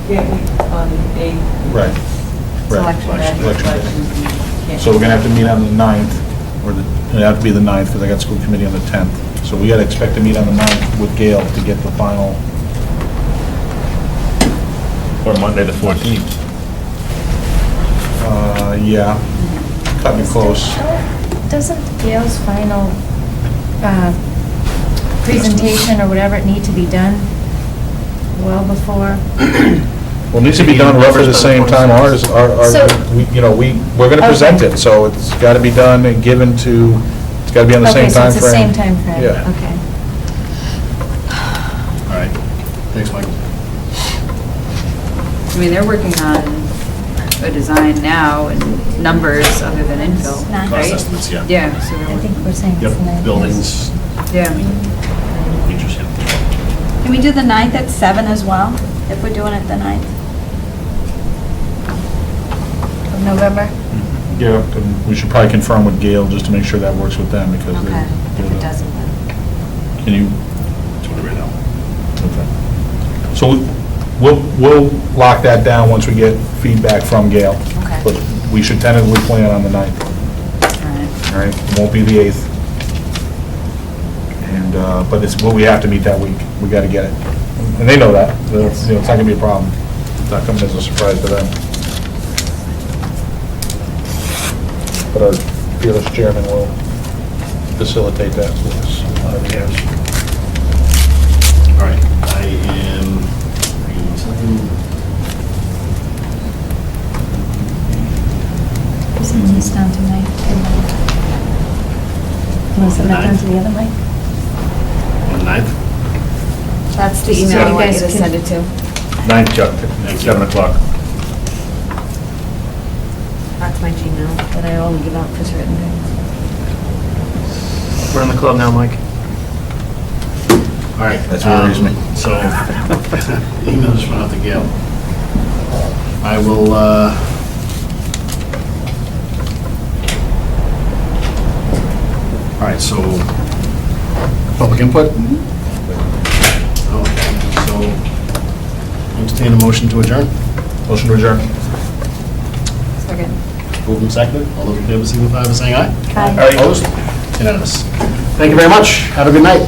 Can't we on the 8th? right. Selection day. Election day. Can't- So we're gonna have to meet on the 9th, or it'd have to be the 9th, because I got school committee on the 10th. So we gotta expect to meet on the 9th with Gail to get the final Or Monday, the 14th. Yeah, cutting it close. Doesn't Gail's final presentation or whatever it need to be done well before? Well, it needs to be done roughly the same time ours, So- we're gonna present it, so it's gotta be done and given to, it's gotta be on the same Okay, so time it's the frame. same time frame. Yeah. Okay. All right. Thanks, Mike. I mean, they're working on a design now and numbers other than infill, Nine. Cost right? estimates, yeah. Yeah, so I they're, think we're saying it's the Yep, ninth. buildings, yeah. features, yeah. Can we do the 9th at 7 as well, if we're doing it the 9th of November? Yeah, and we should probably confirm with Gail just to make sure that works with them, because Okay, if it doesn't, then. Can you? That's what I read out. Okay. So we'll lock that down once we get feedback from Gail. Okay. But we should tentatively plan on the 9th, All right. all right? It won't be the 8th. And, but it's, well, we have to meet that week. We got to get it. And they know that. It's not going to be a problem. It's not coming as a surprise to them. But our fearless chairman will facilitate that for us. All right, I am, hang on 1 second. You send these down to Mike. You want to send that down to the other Mike? On the 9th? That's the So email I you want you guys to can- send it to. 9th, Chuck, Thank you. 7 o'clock. That's my Gmail that I only give out for certain things. We're in the club now, Mike. All right. That's what worries me. So, email just went out to Gail. I will, all right, so, public input? Okay, so, entertain a motion to adjourn. Motion to adjourn. Second. Moved and seconded. All those in favor signify by saying aye. Aye. Opposed? Unanimous. Thank you very much. Have a good night.